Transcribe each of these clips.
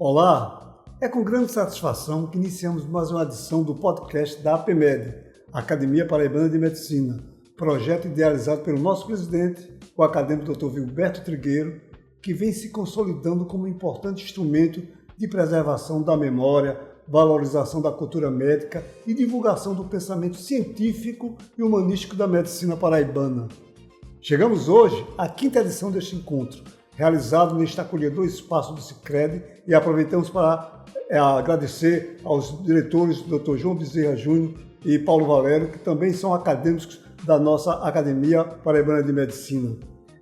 Olá, é com grande satisfação que iniciamos mais uma edição do podcast da APMed, Academia Paraibana de Medicina, projeto idealizado pelo nosso presidente, o acadêmico Dr. Vilberto Trigueiro, que vem se consolidando como um importante instrumento de preservação da memória, valorização da cultura médica e divulgação do pensamento científico e humanístico da medicina paraibana. Chegamos hoje à quinta edição deste encontro, realizado neste acolhedor espaço do Sicredi, e aproveitamos para agradecer aos diretores Dr. João Bezerra Júnior e Paulo Valério, que também são acadêmicos da nossa Academia Paraibana de Medicina.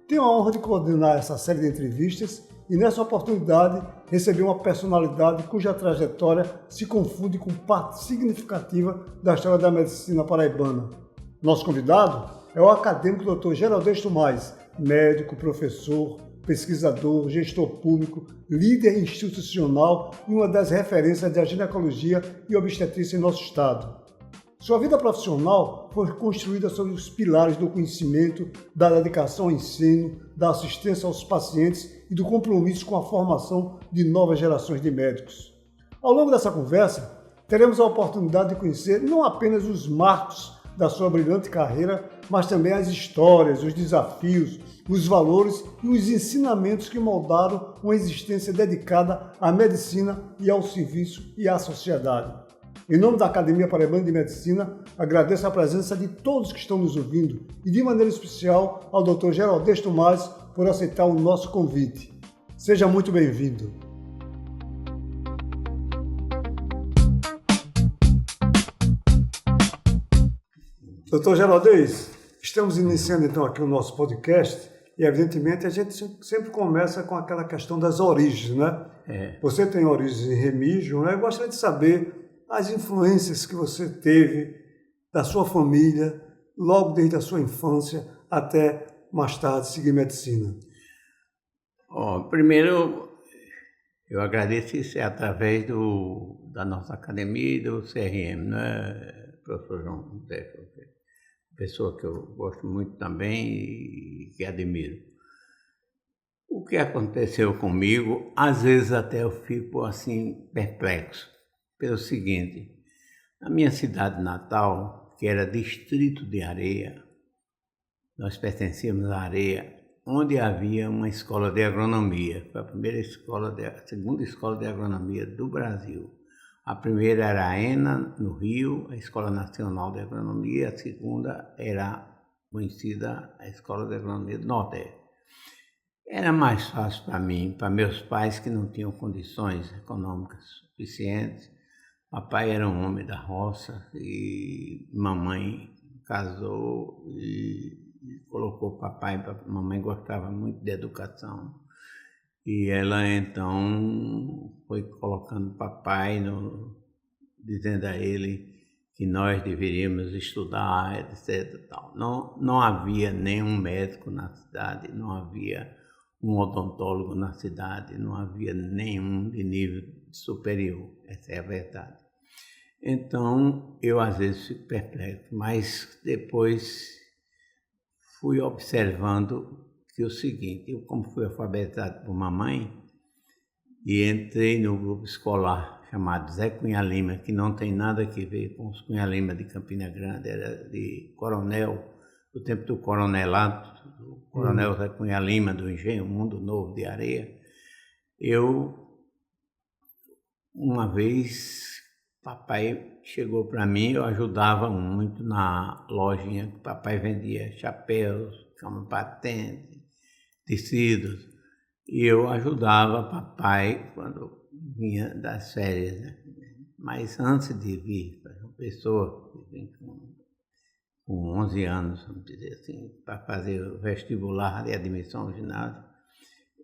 Tenho a honra de coordenar essa série de entrevistas e, nessa oportunidade, recebi uma personalidade cuja trajetória se confunde com parte significativa da história da medicina paraibana. Nosso convidado é o acadêmico Dr. Geraldes Tomás, médico, professor, pesquisador, gestor público, líder institucional e uma das referências da ginecologia e obstetrícia em nosso estado. Sua vida profissional foi construída sobre os pilares do conhecimento, da dedicação ao ensino, da assistência aos pacientes e do compromisso com a formação de novas gerações de médicos. Ao longo dessa conversa, teremos a oportunidade de conhecer não apenas os marcos da sua brilhante carreira, mas também as histórias, os desafios, os valores e os ensinamentos que moldaram uma existência dedicada à medicina e ao serviço e à sociedade. Em nome da Academia Paraibana de Medicina, agradeço a presença de todos que estão nos ouvindo e, de maneira especial, ao Dr. Geraldes Tomás por aceitar o nosso convite. Seja muito bem-vindo. Dr. Geraldes, estamos iniciando então aqui o nosso podcast e, evidentemente, a gente sempre começa com aquela questão das origens, né? Você tem origens em Remígio, né? Eu gostaria de saber as influências que você teve da sua família, logo desde a sua infância até mais tarde seguir medicina. Primeiro, eu agradeço isso através da nossa academia e do CRM, né, professor João Bezerra, pessoa que eu gosto muito também e que admiro. O que aconteceu comigo, às vezes até eu fico assim perplexo, pelo seguinte: na minha cidade natal, que era distrito de Areia, nós pertencíamos à Areia, onde havia uma escola de agronomia. Foi a segunda escola de agronomia do Brasil. A primeira era a ENA, no Rio, a Escola Nacional de Agronomia. A segunda era conhecida a Escola de Agronomia do Nordeste. Era mais fácil para mim, para meus pais que não tinham condições econômicas suficientes. Papai era um homem da roça e mamãe casou e colocou papai. Mamãe gostava muito de educação. E ela, então, foi colocando papai, dizendo a ele que nós deveríamos estudar, etc. Tal. Não havia nenhum médico na cidade, não havia um odontólogo na cidade, não havia nenhum de nível superior, essa é a verdade. Então, eu às vezes fico perplexo, mas depois fui observando que é o seguinte: eu, como fui alfabetizado por mamãe e entrei no grupo escolar chamado Zé Cunha Lima, que não tem nada a ver com os Cunha Lima de Campina Grande, era de coronel, do tempo do coronelato, do coronel Zé Cunha Lima, do Engenho Mundo Novo de Areia. Uma vez, papai chegou para mim, eu ajudava muito na lojinha que papai vendia chapéus, cama patente, tecidos, e eu ajudava papai quando vinha das férias, né? Mas antes de vir, uma pessoa que vem com 11 anos, vamos dizer assim, para fazer o vestibular de admissão ao ginásio,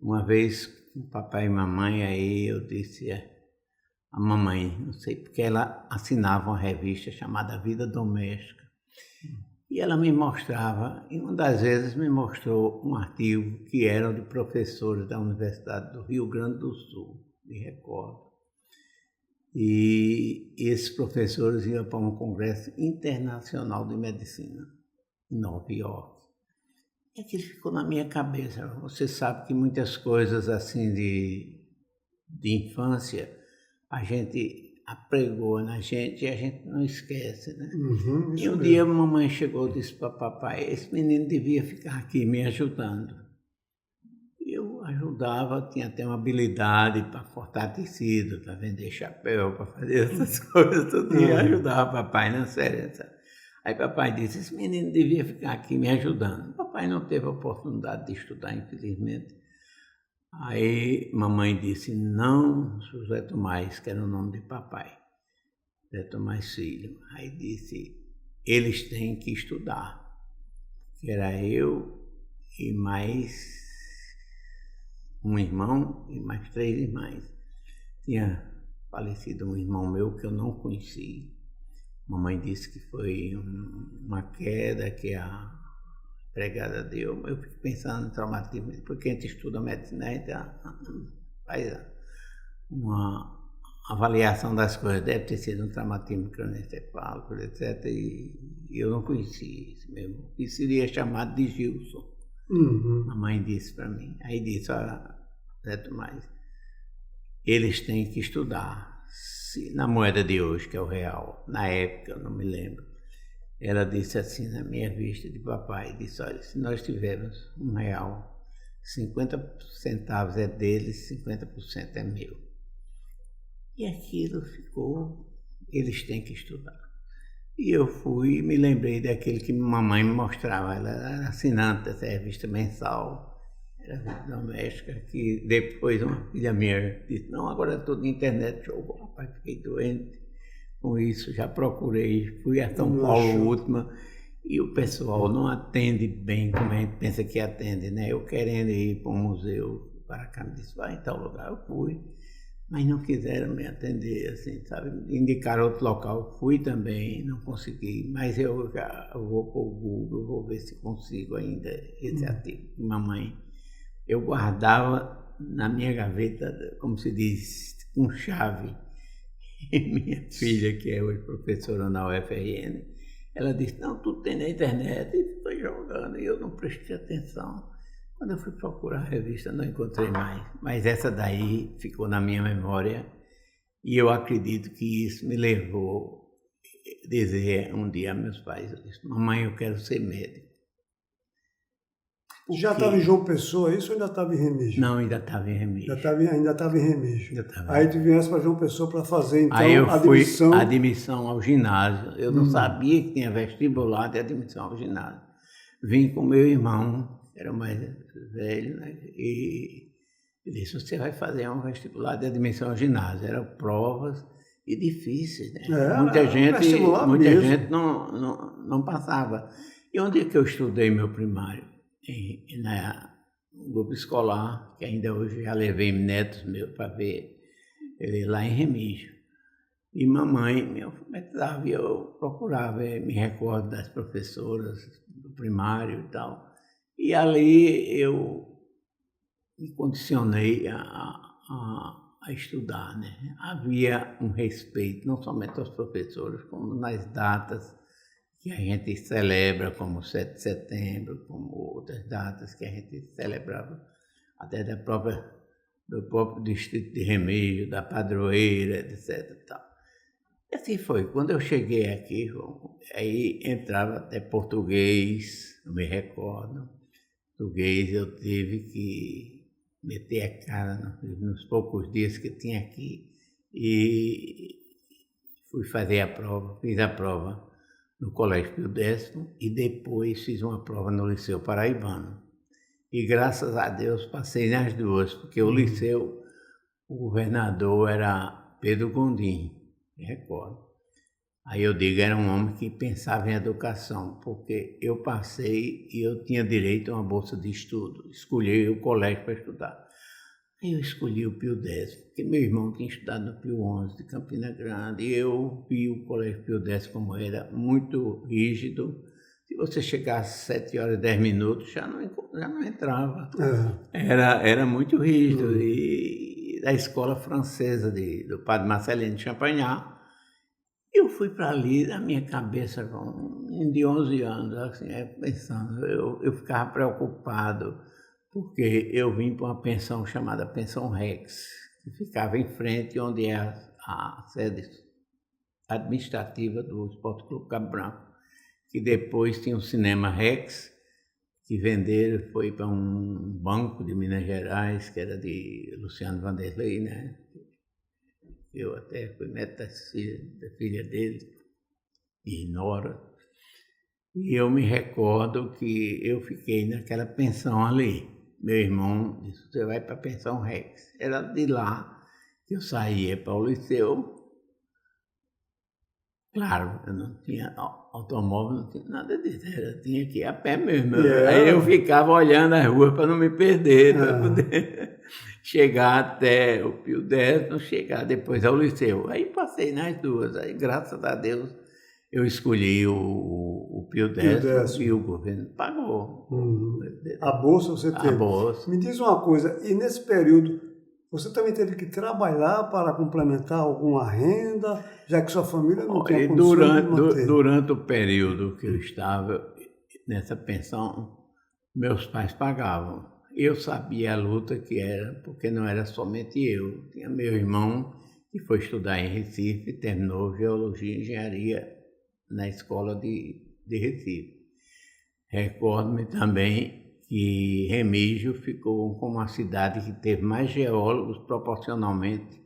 uma vez com papai e mamãe, aí eu disse a mamãe, não sei porque ela assinava uma revista chamada Vida Doméstica. E ela me mostrava, e uma das vezes me mostrou um artigo que era de professores da Universidade do Rio Grande do Sul, me recordo. E esses professores iam para um congresso internacional de medicina, em Nova York. E aquilo ficou na minha cabeça. Você sabe que muitas coisas assim de infância, a gente apregou na gente e a gente não esquece, né? E um dia a mamãe chegou e disse para papai, esse menino devia ficar aqui me ajudando. Eu ajudava, tinha até uma habilidade para cortar tecido, para vender chapéu, para fazer essas coisas, todo dia ajudava papai na série, sabe? Aí papai disse, esse menino devia ficar aqui me ajudando. Papai não teve a oportunidade de estudar, infelizmente. Aí mamãe disse, não, José Tomás, que era o nome de papai, José Tomás Filho. Aí disse, eles têm que estudar. Que era eu e mais um irmão e mais 3 irmãs. Tinha falecido um irmão meu que eu não conheci. Mamãe disse que foi uma queda que a empregada deu. Eu fico pensando em traumatismo, porque a gente estuda medicina, a gente faz uma avaliação das coisas. Deve ter sido um traumatismo crânioencefálico, etc. E eu não conheci isso mesmo. Isso seria chamado de Gilson. A mãe disse para mim. Aí disse, olha, Zé Tomás, eles têm que estudar. Na moeda de hoje, que é o real, na época, eu não me lembro, ela disse assim na minha vista de papai, disse, olha, se nós tivermos R$1, 50 centavos é deles, 50% é meu. E aquilo ficou, eles têm que estudar. E eu fui e me lembrei daquele que mamãe me mostrava, ela era assinante dessa revista mensal, era doméstica, que depois uma filha minha disse, não, agora é tudo na internet, show. Rapaz, fiquei doente com isso, já procurei, fui a São Paulo última, e o pessoal não atende bem como a gente pensa que atende, né? Eu querendo ir para um museu, para cá, me disse, vai em tal lugar, eu fui, mas não quiseram me atender, assim, sabe? Indicaram outro local, fui também, não consegui, mas eu já vou para o Google, vou ver se consigo ainda esse artigo. Mamãe, eu guardava na minha gaveta, como se diz, com chave. E minha filha, que é hoje professora na UFRN, ela disse, não, tudo tem na internet, e foi jogando, e eu não prestei atenção. Quando eu fui procurar a revista, não encontrei mais, mas essa daí ficou na minha memória, e eu acredito que isso me levou a dizer um dia a meus pais, eu disse, mamãe, eu quero ser médico. Já estava em João Pessoa isso ou ainda estava em Remígio? Não, ainda estava em Remígio. Ainda estava em Remígio. Aí tu viesse para João Pessoa para fazer, então, aí eu fui admissão ao ginásio. Eu não sabia que tinha vestibular de admissão ao ginásio. Vim com meu irmão, que era o mais velho, né? E ele disse, você vai fazer um vestibular de admissão ao ginásio. Eram provas e difíceis, né? Muita gente não passava. E onde é que eu estudei meu primário? No grupo escolar, que ainda hoje já levei netos meus para ver ele lá em Remígio. E mamãe me alfabetizava e eu procurava, me recordo das professoras do primário e tal. E ali eu me condicionei a estudar, né? Havia um respeito, não somente aos professores, como nas datas que a gente celebra, como 7 de setembro, como outras datas que a gente celebrava, até do próprio distrito de Remígio, da padroeira, etc. Tal. E assim foi. Quando eu cheguei aqui, aí entrava até português, eu me recordo. Português eu tive que meter a cara nos poucos dias que eu tinha aqui e fui fazer a prova, fiz a prova no Colégio Pio X e depois fiz uma prova no Liceu Paraibano. E graças a Deus passei nas duas, porque o liceu, o governador era Pedro Gondim, me recordo. Aí eu digo, era um homem que pensava em educação, porque eu passei e eu tinha direito a uma bolsa de estudo, escolhi o colégio para estudar. Aí eu escolhi o Pio X, porque meu irmão tinha estudado no Pio XI de Campina Grande, e eu vi o Colégio Pio X como era muito rígido. Se você chegasse às 7 horas e 10 minutos, já não entrava. Era muito rígido. E da escola francesa do padre Marcelino de Champagnat, eu fui para ali, na minha cabeça, de 11 anos, assim, pensando, eu ficava preocupado, porque eu vim para uma pensão chamada Pensão Rex, que ficava em frente onde é a sede administrativa do Esporte Clube Cabo Branco, que depois tinha o Cinema Rex, que venderam, foi para um banco de Minas Gerais, que era de Luciano Vanderlei, né? Eu até fui neto da filha dele, e Nora. E eu me recordo que eu fiquei naquela pensão ali. Meu irmão disse, você vai para a pensão Rex. Era de lá que eu saía para o liceu. Claro, eu não tinha automóvel, não tinha nada disso, eu tinha que ir a pé mesmo. Aí eu ficava olhando as ruas para não me perder, para poder chegar até o Pio X, chegar depois ao liceu. Aí passei nas duas, aí graças a Deus eu escolhi o Pio X e o governo pagou. A bolsa você teve? A bolsa. Me diz uma coisa, e nesse período você também teve que trabalhar para complementar alguma renda, já que sua família não tinha condições de manter? Durante o período que eu estava nessa pensão, meus pais pagavam. Eu sabia a luta que era, porque não era somente eu. Tinha meu irmão, que foi estudar em Recife, terminou Geologia e Engenharia na escola de Recife. Recordo-me também que Remígio ficou como uma cidade que teve mais geólogos proporcionalmente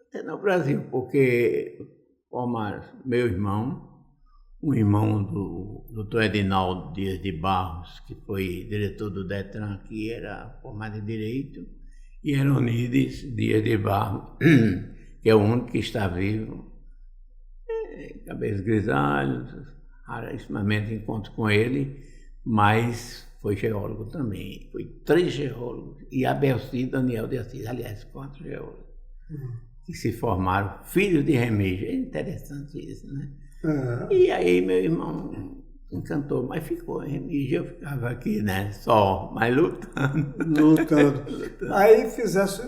até no Brasil, porque meu irmão, um irmão do Dr. Edinaldo Dias de Barros, que foi diretor do Detran aqui, era formado em Direito, e Eronides Dias de Barros, que é o único que está vivo, cabelos grisalhos, rarissimamente encontro com ele, mas foi geólogo também. Foi 3 geólogos. E Abelci Daniel de Assis, aliás, 4 geólogos, que se formaram, filhos de Remígio. É interessante isso, né? E aí meu irmão encantou, mas ficou em Remígio, eu ficava aqui, né? Só, mas lutando. Aí fizesse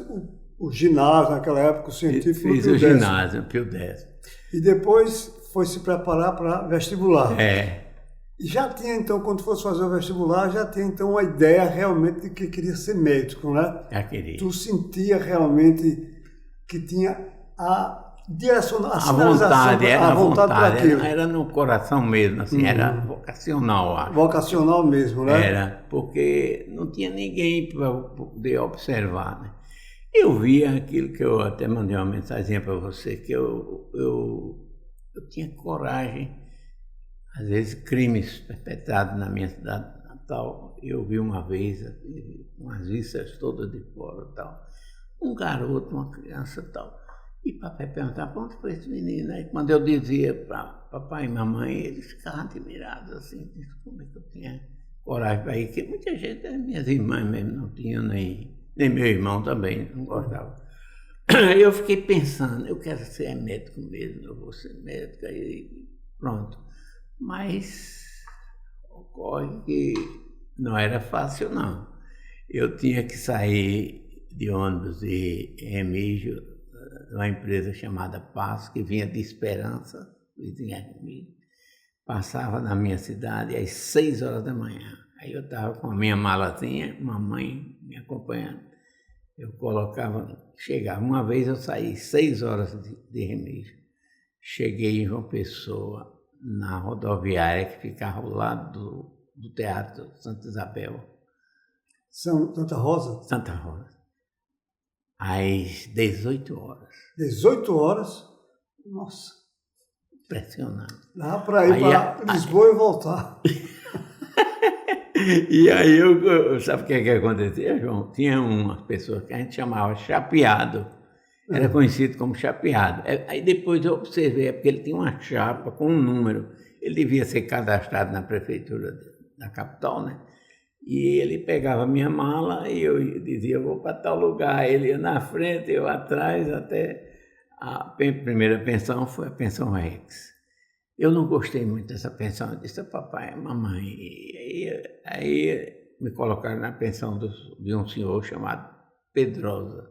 o ginásio, naquela época, o científico. Fiz o ginásio, Pio X. E depois foi se preparar para vestibular. Já tinha, então, quando fosse fazer o vestibular, já tinha, então, uma ideia realmente de que queria ser médico, né? Já queria. Tu sentia realmente que tinha a direção, a vontade, a vontade para aquilo. Era no coração mesmo, assim, era vocacional, acho. Vocacional mesmo, né? Era, porque não tinha ninguém para poder observar, né? Eu via aquilo que eu até mandei uma mensagem para você, que eu tinha coragem. Às vezes, crimes perpetrados na minha cidade natal, eu vi uma vez, umas vistas todas de fora e tal. Um garoto, uma criança e tal. E papai perguntava, onde foi esse menino? Aí quando eu dizia para papai e mamãe, eles ficavam admirados, assim, como é que eu tinha coragem para ir, porque muita gente, as minhas irmãs mesmo não tinham, nem meu irmão também, não gostava. Aí eu fiquei pensando, eu quero ser médico mesmo, eu vou ser médico, aí pronto. Mas ocorre que não era fácil, não. Eu tinha que sair de ônibus de Remígio, de uma empresa chamada Passo, que vinha de Esperança, vizinha de Remígio, passava na minha cidade às 6 horas da manhã. Aí eu estava com a minha malazinha, mamãe me acompanhando. Eu chegava, uma vez eu saí 6 horas de Remígio. Cheguei em João Pessoa, na rodoviária que ficava ao lado do Teatro Santa Isabel. Santa Rosa? Santa Rosa. Às 18 horas. 18 horas? Nossa. Impressionante. Dá para ir para Lisboa e voltar. E aí, sabe o que acontecia, João? Tinha umas pessoas que a gente chamava chapeado. Era conhecido como chapeado. Aí depois eu observei, porque ele tinha uma chapa com um número. Ele devia ser cadastrado na prefeitura da capital, né? E ele pegava a minha mala e eu dizia, eu vou para tal lugar. Ele ia na frente, eu atrás, até a primeira pensão foi a pensão Rex. Eu não gostei muito dessa pensão. Eu disse, papai, mamãe. E aí me colocaram na pensão de um senhor chamado Pedrosa,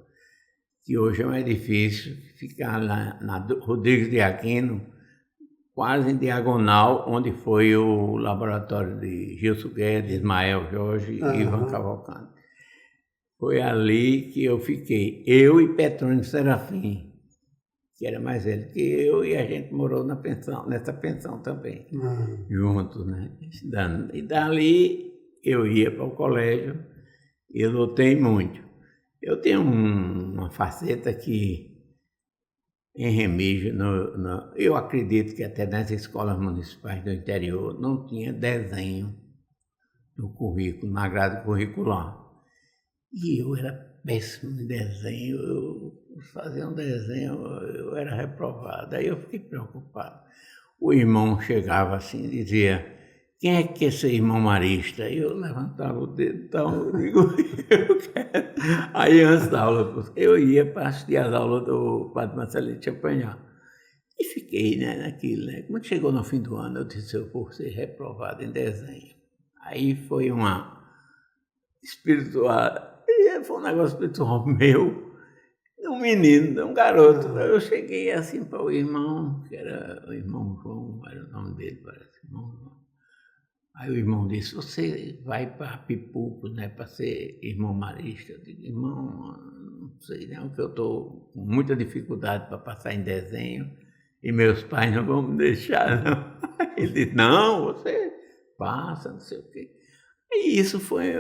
que hoje é um edifício que fica na Rodrigues de Aquino, quase em diagonal, onde foi o laboratório de Gilson Guedes, Ismael Jorge e Ivan Cavalcante. Foi ali que eu fiquei, eu e Petrônio Serafim, que era mais velho que eu, e a gente morou nessa pensão também, juntos, né? Estudando. E dali eu ia para o colégio e eu lutei muito. Eu tenho uma faceta que, em Remígio, eu acredito que até nas escolas municipais do interior não tinha desenho no currículo, na grade curricular. E eu era péssimo em desenho, eu fazia um desenho, eu era reprovado. Aí eu fiquei preocupado. O irmão chegava assim e dizia, quem é que quer ser irmão marista? Aí eu levantava o dedo, então eu digo, eu quero. Aí antes da aula, eu ia para assistir as aulas do Padre Marcelino Champagnat. E fiquei, né, naquilo, né? Quando chegou no fim do ano, eu disse, eu vou ser reprovado em desenho. Aí foi uma espiritual, foi um negócio espiritual meu, um menino, um garoto. Eu cheguei assim para o irmão, que era o irmão João, era o nome dele, parece, irmão João. Aí o irmão disse, você vai para Pipuco, né, para ser irmão marista? Eu digo, irmão, não sei não, que eu estou com muita dificuldade para passar em desenho e meus pais não vão me deixar, não. Ele disse, não, você passa, não sei o quê. E isso foi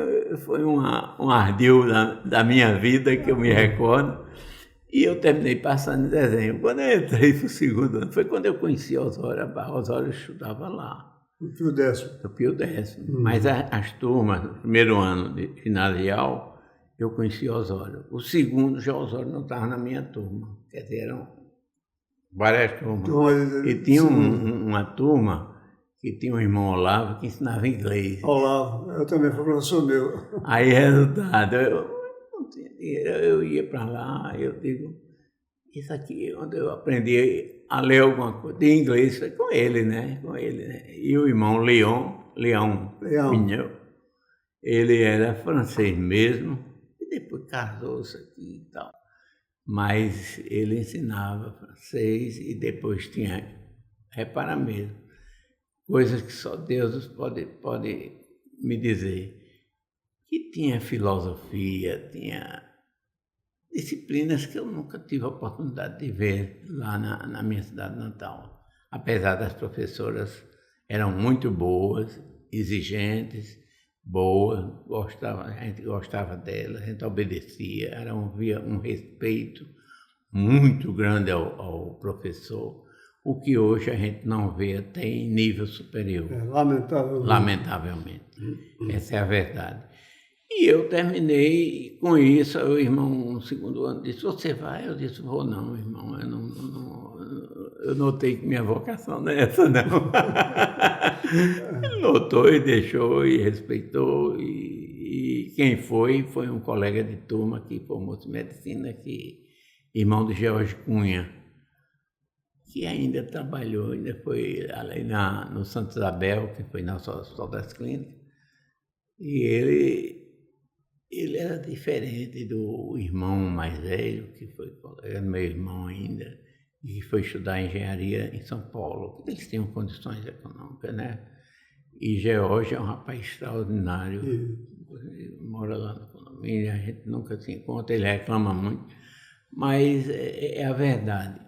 um ardil da minha vida que eu me recordo. E eu terminei passando em desenho. Quando eu entrei para o segundo ano, foi quando eu conheci Osório Abarra. Osório estudava lá. No Pio Décimo. No Pio Décimo. Mas as turmas, no primeiro ano de ginasial, eu conheci Osório. O segundo, já Osório não estava na minha turma. Quer dizer, eram várias turmas. E tinha uma turma que tinha um irmão Olavo que ensinava inglês. Olavo, eu também fui professor meu. Aí, resultado, eu ia para lá, eu digo, isso aqui, onde eu aprendi a ler alguma coisa de inglês, foi com ele, né? E o irmão Leão Pinhão, ele era francês mesmo, e depois casou-se aqui e tal. Mas ele ensinava francês e depois tinha, repara mesmo, coisas que só Deus pode me dizer. Que tinha filosofia, tinha disciplinas que eu nunca tive a oportunidade de ver lá na minha cidade natal. Apesar das professoras eram muito boas, exigentes, boas, a gente gostava delas, a gente obedecia, havia um respeito muito grande ao professor, o que hoje a gente não vê até em nível superior. Lamentavelmente. Essa é a verdade. E eu terminei com isso, o irmão no segundo ano disse, você vai? Eu disse, vou não, irmão, eu notei que minha vocação não é essa, não. Ele notou e deixou e respeitou, e quem foi um colega de turma que formou-se em medicina, irmão de George Cunha, que ainda trabalhou, ainda foi ali no Santa Isabel, que foi nosso Hospital das Clínicas, e ele era diferente do irmão mais velho, que foi colega do meu irmão ainda, e que foi estudar engenharia em São Paulo. Eles tinham condições econômicas, né? E George é um rapaz extraordinário, mora lá no condomínio, a gente nunca se encontra, ele reclama muito, mas é a verdade.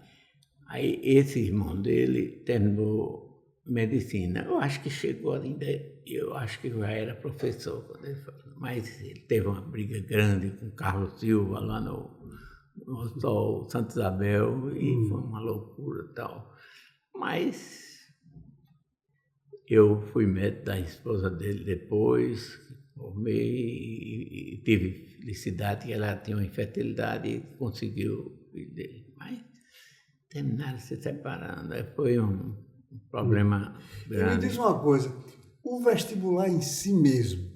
Aí esse irmão dele terminou medicina. Eu acho que chegou ainda, eu acho que já era professor quando ele falou, mas ele teve uma briga grande com Carlos Silva lá no Hospital Santa Isabel e foi uma loucura e tal. Mas eu fui médico da esposa dele depois, formei e tive felicidade que ela tinha uma infertilidade e conseguiu o filho dele. Mas terminaram se separando, foi um problema grande. Me diz uma coisa, o vestibular em si mesmo,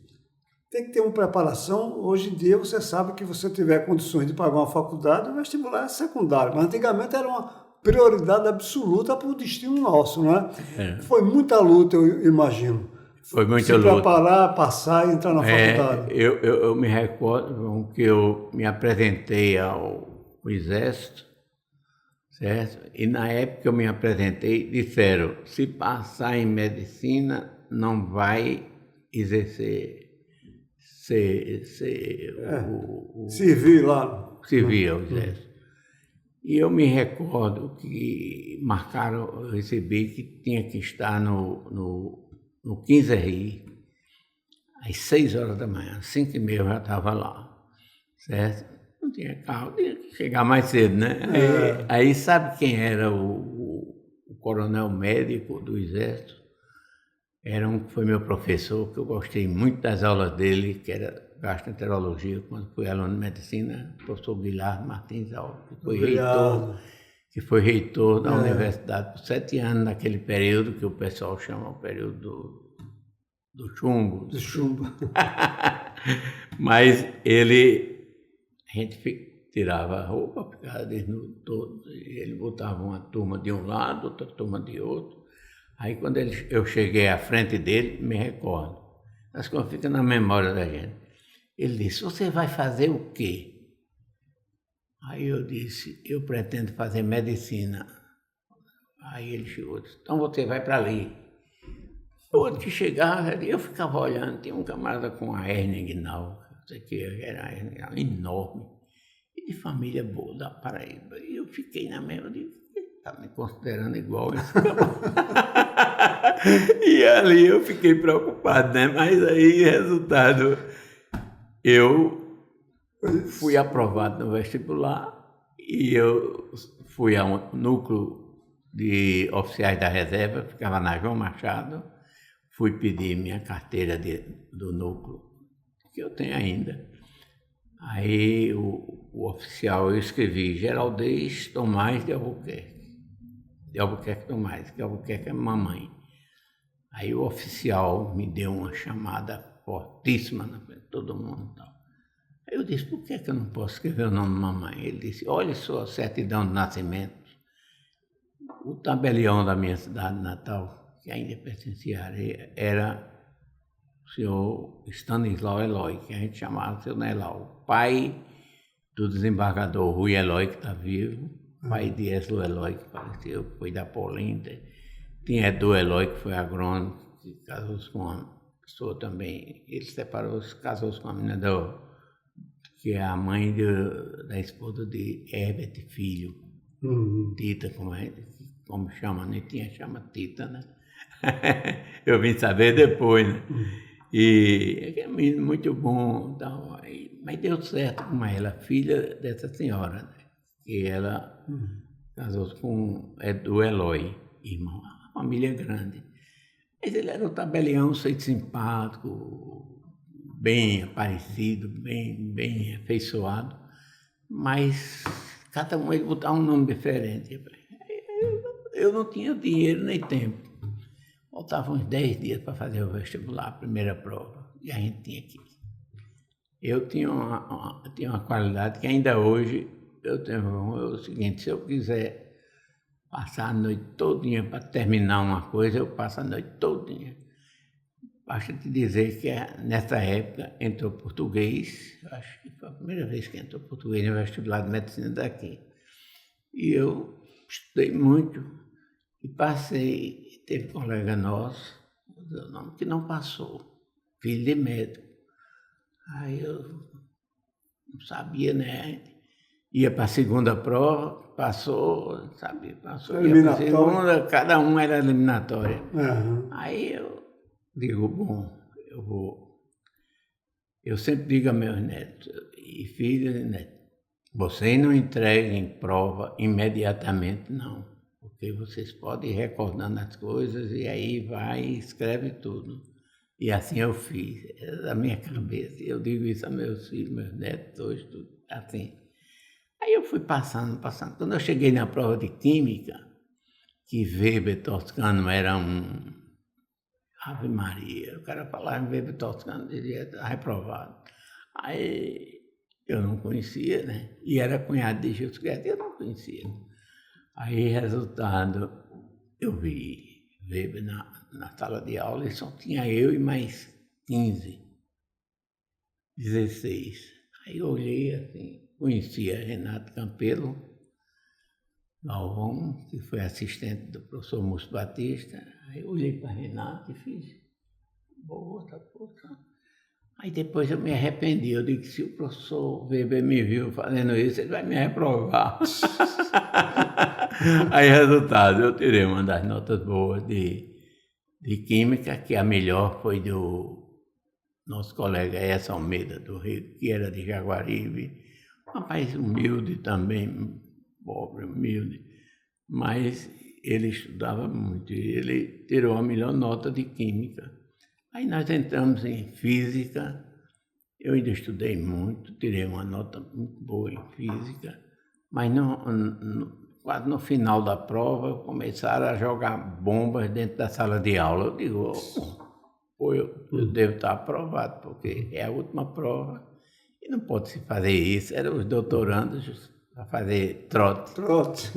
tem que ter uma preparação. Hoje em dia você sabe que se você tiver condições de pagar uma faculdade, o vestibular é secundário, mas antigamente era uma prioridade absoluta para o destino nosso, não é? Foi muita luta, eu imagino. Foi muita luta. Se preparar, passar e entrar na faculdade. Eu me recordo que eu me apresentei ao Exército, certo? E na época que eu me apresentei, disseram, se passar em medicina, não vai exercer. servir lá. Servir ao exército. E eu me recordo que marcaram, eu recebi que tinha que estar no 15RI, às 6 horas da manhã, 5h30 eu já estava lá, certo? Não tinha carro, tinha que chegar mais cedo, né? Aí sabe quem era o coronel médico do exército? Foi meu professor, que eu gostei muito das aulas dele, que era gastroenterologia, quando fui aluno de medicina, o professor Guilherme Martins Alves, que foi reitor da universidade por 7 anos, naquele período que o pessoal chama o período do chumbo. Do chumbo. Mas a gente tirava a roupa, ficava desnudo todo, e ele botava uma turma de um lado, outra turma de outro. Aí quando eu cheguei à frente dele, me recordo, as coisas ficam na memória da gente. Ele disse, você vai fazer o quê? Aí eu disse, eu pretendo fazer medicina. Aí ele chegou e disse, então você vai para ali. O outro que chegava, eu ficava olhando, tinha um camarada com a hérnia inguinal, era uma enorme, e de família boa da Paraíba. E eu fiquei na mesma, está me considerando igual esse camarada. E ali eu fiquei preocupado, né? Mas aí, resultado, eu fui aprovado no vestibular e eu fui ao núcleo de oficiais da reserva, ficava na João Machado, fui pedir minha carteira do núcleo, que eu tenho ainda. Aí o oficial, eu escrevi Geraldez Tomás de Albuquerque Tomás, que Albuquerque é mamãe. Aí o oficial me deu uma chamada fortíssima na frente de todo mundo e tal. Aí eu disse, por que eu não posso escrever o nome da mamãe? Ele disse, olha sua certidão de nascimento. O tabelião da minha cidade natal, que ainda pertencia a Areia, era o senhor Stanislau Eloy, que a gente chamava o senhor Nelau, pai do desembargador Rui Eloy, que está vivo, pai de Eslo Eloy, que faleceu, foi da Polinda. Tinha Edu Eloy, que foi agrônomo, que casou-se com uma pessoa também. Ele separou-se, casou-se com uma menina que é a mãe da esposa de Herbert Filho, Tita, como chama, Netinha chama Tita, né? Eu vim saber depois, né? E é um menino muito bom, então, mas deu certo com ela, filha dessa senhora, né? E ela casou-se com Edu Eloy, irmão, uma família grande. Mas ele era um tabelião, simpático, bem aparecido, bem afeiçoado, mas cada um ele botava um nome diferente. Eu não tinha dinheiro nem tempo. Faltavam uns 10 dias para fazer o vestibular, a primeira prova, e a gente tinha que ir. Eu tinha uma qualidade que ainda hoje eu tenho. É o seguinte, se eu quiser passar a noite todinha para terminar uma coisa, eu passo a noite todinha. Basta te dizer que nessa época entrou português, acho que foi a primeira vez que entrou português no vestibular de medicina daqui. E eu estudei muito e passei. Teve um colega nosso, o nome que não passou, filho de médico. Aí eu não sabia, né? Ia para a segunda prova, passou, sabia? Passou. Ia para a segunda, cada um era eliminatória. Aí eu digo, bom, eu sempre digo a meus netos e filhos e netos, vocês não entreguem prova imediatamente, não. Porque vocês podem ir recordando as coisas e aí vai e escreve tudo. E assim eu fiz, da minha cabeça. Eu digo isso a meus filhos, meus netos, hoje, tudo assim. Aí eu fui passando. Quando eu cheguei na prova de Química, que Weber Toscano era um Ave Maria, o cara falava em Weber Toscano, dizia, está reprovado. Aí eu não conhecia, né? E era cunhado de Gilson Guedes, eu não conhecia. Aí, resultado, eu vi Weber na sala de aula e só tinha eu e mais 15, 16. Aí eu olhei assim, conhecia Renato Campelo Galvão, que foi assistente do professor Múcio Batista. Aí eu olhei para Renato e fiz, boa, tá poxa. Aí depois eu me arrependi, eu disse que se o professor Weber me viu fazendo isso, ele vai me reprovar. Aí, resultado, eu tirei uma das notas boas de Química, que a melhor foi do nosso colega Essa Almeida, do Rio, que era de Jaguaribe. Um rapaz humilde também, pobre, humilde, mas ele estudava muito, e ele tirou a melhor nota de Química. Aí nós entramos em Física, eu ainda estudei muito, tirei uma nota muito boa em Física, mas quase no final da prova começaram a jogar bombas dentro da sala de aula. Eu digo, eu devo estar aprovado, porque é a última prova e não pode se fazer isso. Eram os doutorandos para fazer trote.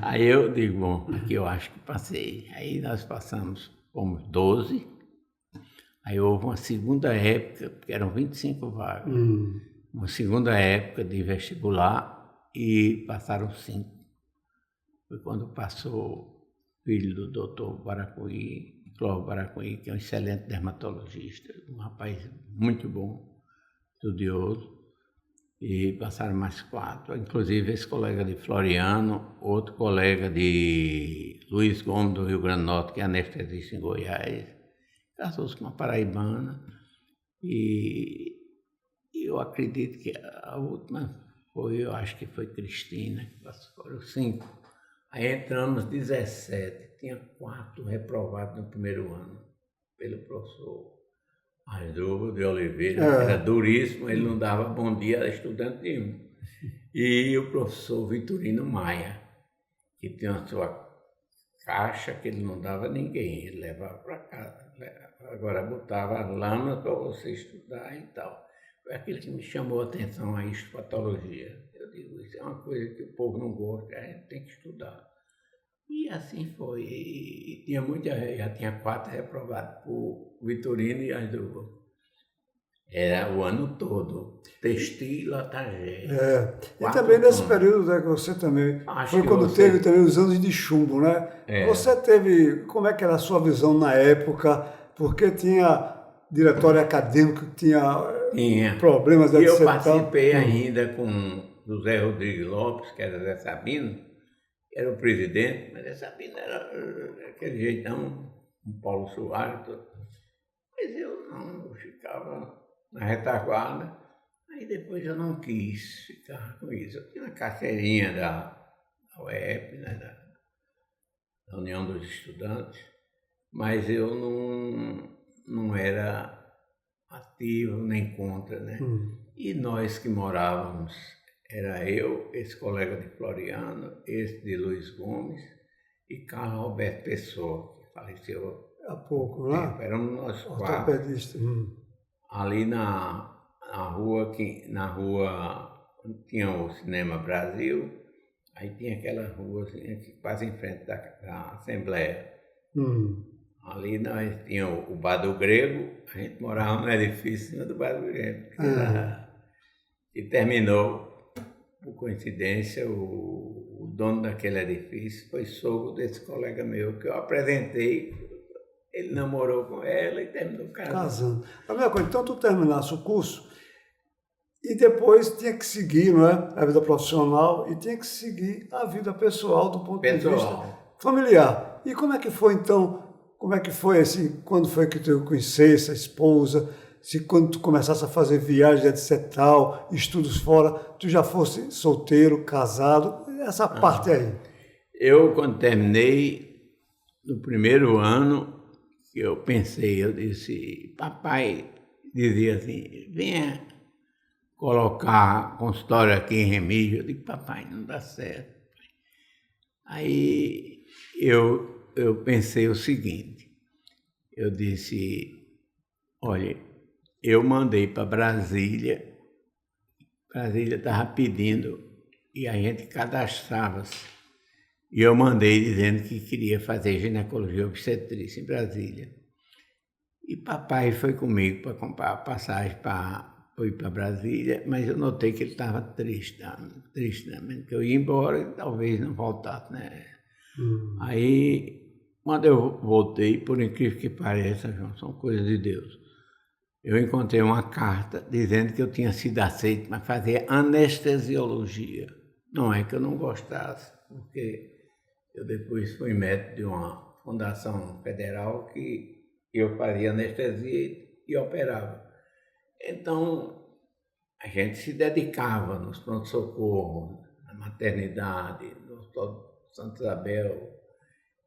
Aí eu digo, bom, aqui eu acho que passei. Aí nós passamos, fomos 12. Aí houve uma segunda época, porque eram 25 vagas, uma segunda época de vestibular e passaram 5. Foi quando passou o filho do doutor Baracuí, Clóvis Baracuí, que é um excelente dermatologista, um rapaz muito bom, estudioso, e passaram mais 4. Inclusive esse colega de Floriano, outro colega de Luiz Gomes, do Rio Grande do Norte, que é anestesista em Goiás, casou-se com uma paraibana, e eu acredito que a última eu acho que foi Cristina, foram 5. Aí entramos 17, tinha 4 reprovados no primeiro ano, pelo professor Asdrúbal de Oliveira, era duríssimo, ele não dava bom dia a estudante nenhum. E o professor Vitorino Maia, que tinha a sua caixa que ele não dava a ninguém, ele levava para casa. Agora botava as lâminas para você estudar e tal. Foi aquilo que me chamou a atenção, a histopatologia. Eu digo, isso é uma coisa que o povo não gosta, a gente tem que estudar. E assim foi. E tinha já tinha 4 reprovados por Vitorino e Asdrúbal. Era o ano todo, Textil e Latagé. E também nesse período, né, que você também, foi quando teve também os anos de chumbo, né? Você teve, como é que era a sua visão na época? Porque tinha diretório acadêmico, tinha problemas da eu participei ainda com José Rodrigues Lopes, que era Zé Sabino, que era o presidente, mas Zé Sabino era aquele jeitão, um Paulo Soares, mas eu não, eu ficava na retaguarda, aí depois eu não quis ficar com isso. Eu tinha uma carteirinha da UEP, né, da União dos Estudantes, mas eu não era ativo nem contra, né? E nós que morávamos, era eu, esse colega de Floriano, esse de Luiz Gomes e Carlos Roberto Pessoa, que faleceu há pouco, né? Éramos nós 4. Ali na rua tinha o Cinema Brasil, aí tinha aquela ruazinha que quase em frente da Assembleia. Ali nós tínhamos o Bar do Grego, a gente morava no edifício em cima do Bar do Grego. E terminou, por coincidência, o dono daquele edifício foi sogro desse colega meu, que eu apresentei. Ele namorou com ela e terminou casando. A mesma coisa, então tu terminasse o curso e depois tinha que seguir, não é? A vida profissional e tinha que seguir a vida pessoal do ponto de vista familiar. E como é que foi então? Como é que foi assim, quando foi que tu conhecesse a esposa, se quando tu começasse a fazer viagens, etc. tal, estudos fora, tu já fosse solteiro, casado, essa parte aí? Eu, quando terminei, no primeiro ano, eu pensei, eu disse, papai dizia assim, venha colocar consultório aqui em Remígio. Eu digo, papai, não dá certo. Aí eu pensei o seguinte, eu disse, olha, eu mandei para Brasília estava pedindo e a gente cadastrava-se. E eu mandei dizendo que queria fazer ginecologia obstetrícia em Brasília. E papai foi comigo para comprar a passagem para ir para Brasília, mas eu notei que ele estava triste, né? Que eu ia embora e talvez não voltasse, né? Aí, quando eu voltei, por incrível que pareça, João, são coisas de Deus. eu encontrei uma carta dizendo que eu tinha sido aceito para fazer anestesiologia. Não é que eu não gostasse, porque eu depois fui médico de uma fundação federal que eu fazia anestesia e operava. Então, a gente se dedicava nos pronto-socorro, na maternidade, no Hospital Santa Isabel.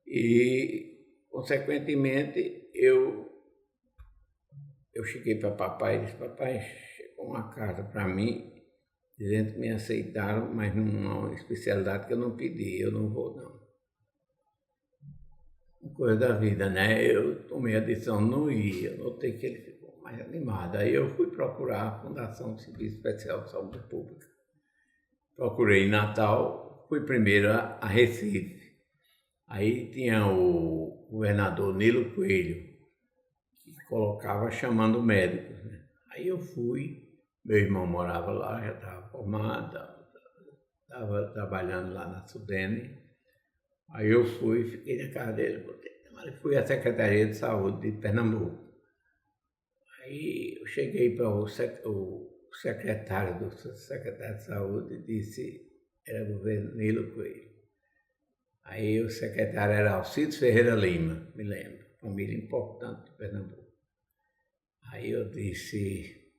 E, consequentemente, eu cheguei para papai e disse: papai, chegou uma carta para mim, dizendo que me aceitaram, mas numa especialidade que eu não pedi, eu não vou não. Coisa da vida, né? Eu tomei a decisão, não ia, eu notei que ele ficou mais animado. Aí eu fui procurar a Fundação de Serviço Especial de Saúde Pública. Procurei em Natal, fui primeiro a Recife. Aí tinha o governador Nilo Coelho, que colocava chamando médicos, né? Aí eu fui, meu irmão morava lá, já estava formado, estava trabalhando lá na Sudene. Aí eu fui, fiquei na casa dele, fui à Secretaria de Saúde de Pernambuco. Aí eu cheguei para o secretário do secretário de Saúde e disse, era o governo Nilo Coelho. Aí o secretário era Alcides Ferreira Lima, me lembro, família importante de Pernambuco. Aí eu disse,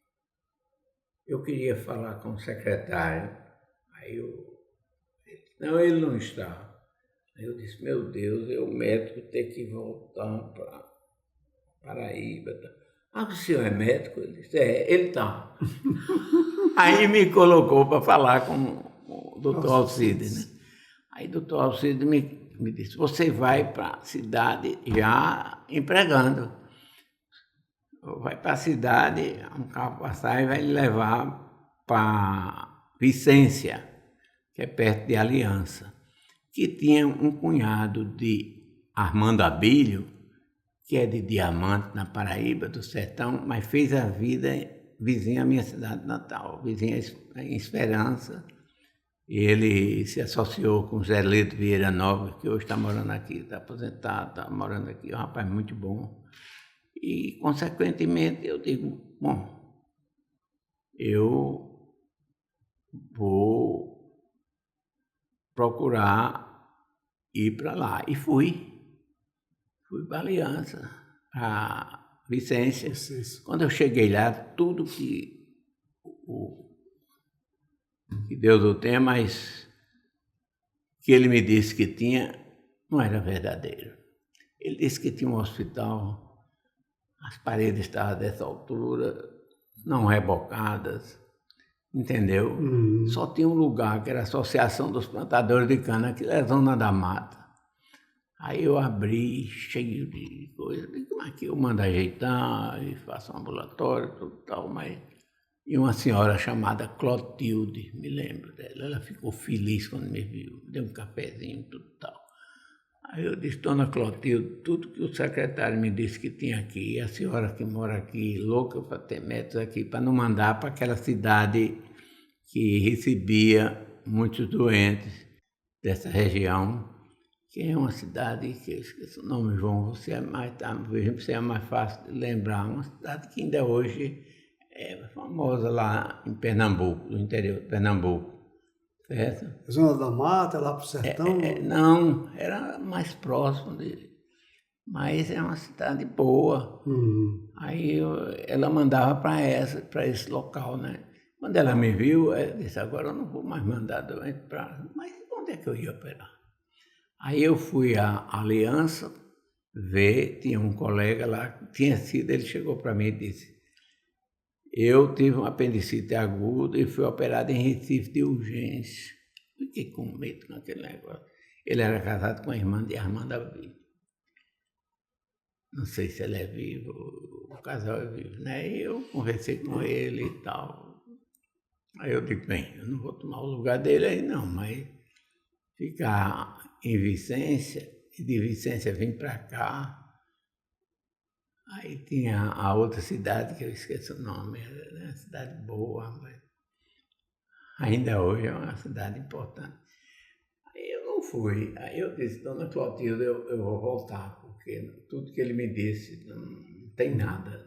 eu queria falar com o secretário. Aí ele disse, não, ele não está. Aí eu disse, meu Deus, o médico ter que voltar para Paraíba. Ah, o senhor é médico? Ele disse, ele está. Aí me colocou para falar com o doutor Alcides, né? Aí o doutor Alcides me disse, você vai para a cidade já empregando. Vai para a cidade, um carro passar e vai lhe levar para Vicência, que é perto de Aliança, que tinha um cunhado de Armando Abílio, que é de Diamante, na Paraíba, do sertão, mas fez a vida vizinha à minha cidade natal, vizinha em Esperança. Ele se associou com Zé Leto Vieira Nova, que hoje está morando aqui, está aposentado, está morando aqui, é um rapaz muito bom. E, consequentemente, eu digo, bom, eu vou procurar ir para lá. E fui para Aliança, para Vicência. Quando eu cheguei lá, tudo que Deus o tenha, mas que ele me disse que tinha, não era verdadeiro. Ele disse que tinha um hospital, as paredes estavam dessa altura, não rebocadas, entendeu? Só tinha um lugar, que era a Associação dos Plantadores de Cana, que era a Zona da Mata. Aí eu abri, cheio de coisa, digo, aqui eu mando ajeitar e faço um ambulatório, tudo tal, mas... E uma senhora chamada Clotilde, me lembro dela, ela ficou feliz quando me viu, deu um cafezinho, tudo tal. Aí eu disse, dona Clotilde, tudo que o secretário me disse que tinha aqui, e a senhora que mora aqui, louca para ter médicos aqui, para não mandar para aquela cidade que recebia muitos doentes dessa região, que é uma cidade que eu esqueci o nome, João, você é mais fácil de lembrar, uma cidade que ainda hoje é famosa lá em Pernambuco, no interior de Pernambuco. Certo? Zona da Mata, lá para o sertão? Não, era mais próximo dele. Mas é uma cidade boa. Aí ela mandava para esse local, né? Quando ela me viu, ela disse, agora eu não vou mais mandar doente para... Mas onde é que eu ia operar? Aí eu fui à Aliança ver, tinha um colega lá, ele chegou para mim e disse, eu tive um apendicite agudo e fui operado em Recife de urgência. Fiquei com medo com aquele negócio. Ele era casado com a irmã de Armando Abílio. Não sei se ele é vivo, o casal é vivo, né? E eu conversei com ele e tal. Aí eu digo, bem, eu não vou tomar o lugar dele aí não, mas ficar em Vicência, e de Vicência vim para cá. Aí tinha a outra cidade, que eu esqueço o nome, era uma cidade boa, mas ainda hoje é uma cidade importante. Aí eu não fui. Aí eu disse, dona Clotilde, eu vou voltar, porque tudo que ele me disse não tem nada.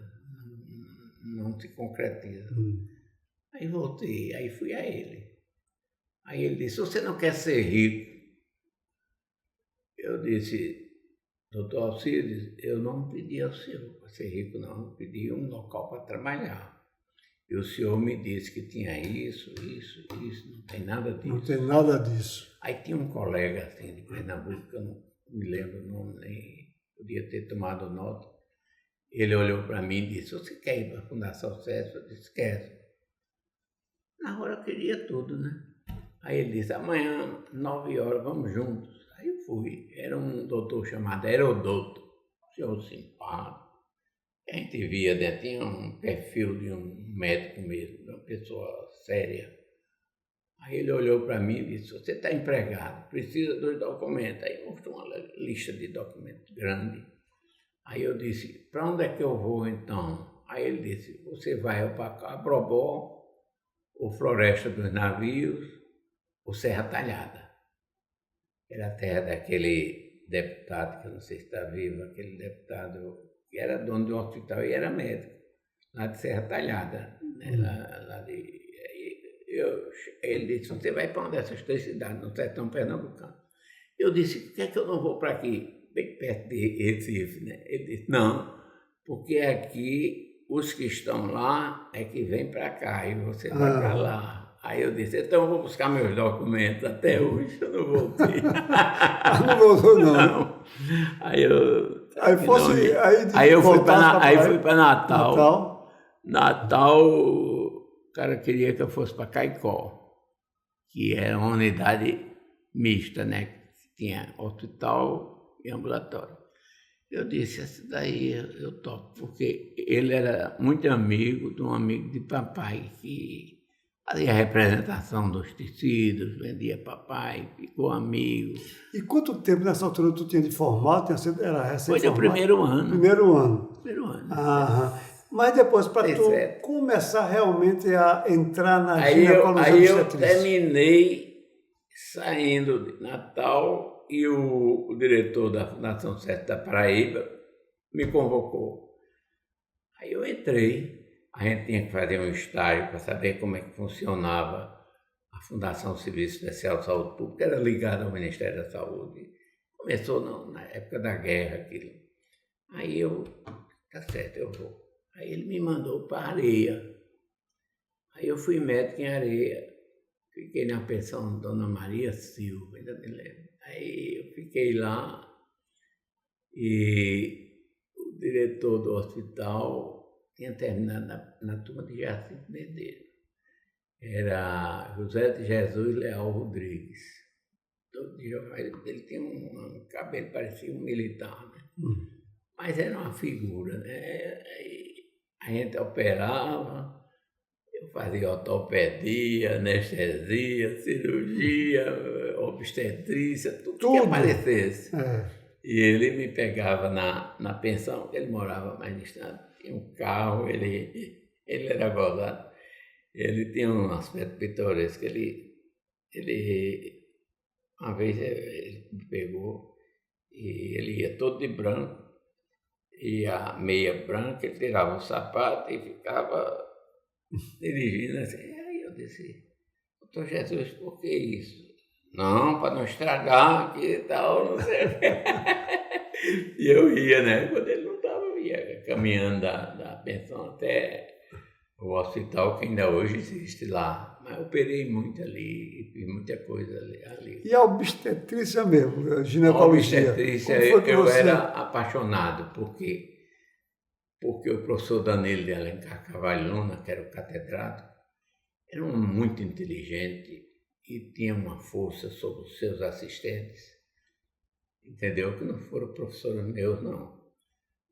não se concretiza. Aí voltei, aí fui a ele. Aí ele disse, você não quer ser rico? Eu disse, doutor Alcides, eu não pedi ao senhor para ser rico, não. Eu pedi um local para trabalhar. E o senhor me disse que tinha isso, não tem nada disso. Não tem nada disso. Aí tinha um colega assim, de Pernambuco, que eu não me lembro o nome, nem podia ter tomado nota. Ele olhou para mim e disse, você quer ir para a Fundação CESP? Eu disse, quero. Na hora eu queria tudo, né? Aí ele disse, amanhã, 9 horas, vamos juntos. Aí eu fui. Era um doutor chamado Herodoto, senhor simpático. A gente via, né? Tinha um perfil de um médico mesmo, de uma pessoa séria. Aí ele olhou para mim e disse, você está empregado, precisa dos documentos. Aí mostrou uma lista de documentos grande. Aí eu disse, para onde é que eu vou então? Aí ele disse, você vai para Cabrobó, ou Floresta dos Navios, ou Serra Talhada. Era a terra daquele deputado, que eu não sei se está vivo, aquele deputado que era dono de um hospital e era médico, lá de Serra Talhada. Né? Ele disse, você vai para uma dessas 3 cidades, no sertão pernambucano. Eu disse, por que é que eu não vou para aqui, bem perto de Recife? Né? Ele disse, não, porque aqui os que estão lá é que vêm para cá e você vai para lá. Aí eu disse, então eu vou buscar meus documentos. Até hoje eu não voltei. Não voltou, não. Não. Aí eu... Aí eu fui para Natal. Natal, o cara queria que eu fosse para Caicó, que era uma unidade mista, né? Tinha hospital e ambulatório. Eu disse, essa daí eu topo, porque ele era muito amigo de um amigo de papai, que fazia representação dos tecidos, vendia papai, ficou amigo. E quanto tempo nessa altura tu tinha de formato? Era recém-formado? Foi do primeiro ano. Primeiro ano. Primeiro ano. Mas depois, para tu começar realmente a entrar na ginecologia Aí eu terminei saindo de Natal e o diretor da Fundação CESP da Paraíba me convocou. Aí eu entrei. A gente tinha que fazer um estágio para saber como é que funcionava a Fundação Serviço Especial de Saúde Pública, era ligada ao Ministério da Saúde. Começou na época da guerra aquilo. Aí eu, tá certo, eu vou. Aí ele me mandou para Areia. Aí eu fui médico em Areia. Fiquei na pensão Dona Maria Silva, ainda me lembro. Aí eu fiquei lá e o diretor do hospital tinha terminado na turma de Jacinto Medeiros. Era José de Jesus Leal Rodrigues. Todo dia ele tinha um cabelo, parecia um militar, né? Mas era uma figura, né? A gente operava, eu fazia ortopedia, anestesia, cirurgia, obstetrícia, tudo que aparecesse. E ele me pegava na pensão, ele morava mais distante, tinha um carro, ele era gozado. Ele tinha um aspecto pitoresco, ele uma vez ele me pegou e ele ia todo de branco, e a meia branca, ele tirava o sapato e ficava dirigindo assim. Aí eu disse, doutor Jesus, por que isso? Não, para não estragar aqui e tal, não sei o quê. E eu ia, né? Quando ele não estava, eu ia caminhando da pensão até o hospital, que ainda hoje existe lá. Mas eu operei muito ali, fiz muita coisa ali. E a obstetrícia mesmo, a ginecologia? A obstetrícia, eu era apaixonado, porque o professor Danilo de Alencar Carvalho Luna, que era o catedrático, era um muito inteligente e tinha uma força sobre os seus assistentes, entendeu? Que não foram professores meus, não.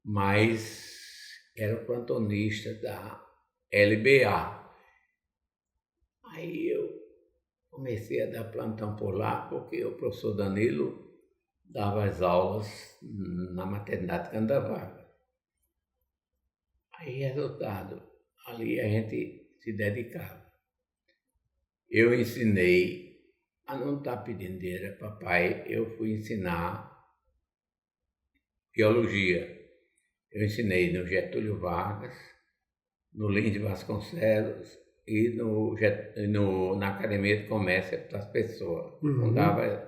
Mas era o plantonista da LBA. Aí eu comecei a dar plantão por lá, porque o professor Danilo dava as aulas na maternidade Candavarga. Aí, resultado, ali a gente se dedicava. Eu ensinei a não estar pedindo dinheiro a papai, eu fui ensinar biologia. Eu ensinei no Getúlio Vargas, no Lins de Vasconcelos e na Academia de Comércio das Pessoas. Fundava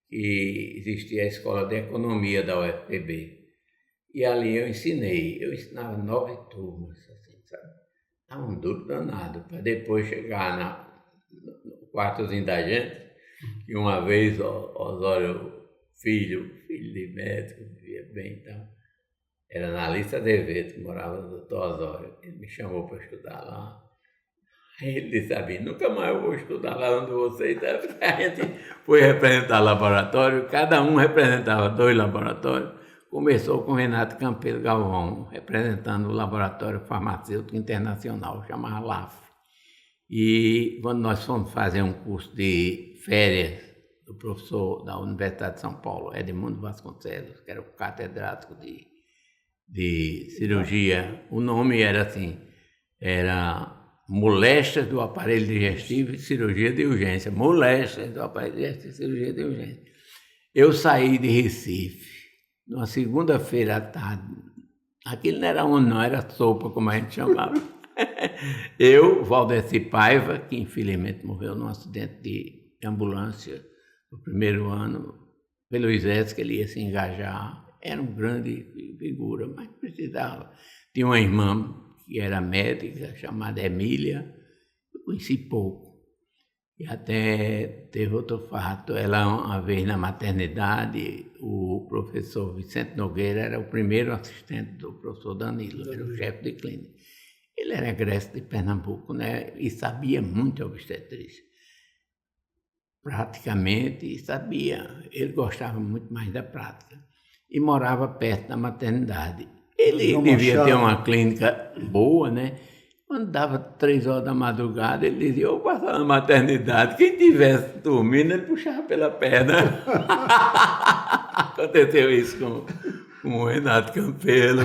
que existia a Escola de Economia da UFPB. E ali eu ensinava 9 turmas, assim, sabe? Estava um duro danado, para depois chegar no quartozinho da gente, que uma vez Osório filho de médico, vivia bem, então, era na Lista Azevedo, que morava no doutor Osório. Ele me chamou para estudar lá. Aí ele disse a mim, nunca mais eu vou estudar lá onde você está. A gente foi representar laboratório, cada um representava 2 laboratórios. Começou com Renato Campelo Galvão, representando o Laboratório Farmacêutico Internacional, chamava LAF. E quando nós fomos fazer um curso de férias do professor da Universidade de São Paulo, Edmundo Vasconcelos, que era o catedrático de cirurgia, o nome era assim, era moléstias do aparelho digestivo e cirurgia de urgência. Moléstias do aparelho digestivo e cirurgia de urgência. Eu saí de Recife, numa segunda-feira à tarde. Aquilo não era não, era sopa, como a gente chamava. Eu, Valdeci Paiva, que infelizmente morreu num acidente de ambulância no primeiro ano, pelo exército, que ele ia se engajar. Era um grande figura, mas precisava. Tinha uma irmã que era médica, chamada Emília, eu conheci pouco. E até teve outro fato, ela uma vez na maternidade, o professor Vicente Nogueira era o primeiro assistente do professor Danilo, era o chefe de clínica. Ele era egresso de Pernambuco, né, e sabia muito obstetrícia. Praticamente sabia, ele gostava muito mais da prática. E morava perto da maternidade. Ele devia ter uma clínica boa, né? Quando dava 3 horas da madrugada, ele dizia, eu vou passar na maternidade. Quem tivesse dormindo, ele puxava pela perna. Aconteceu isso com o Renato Campelo.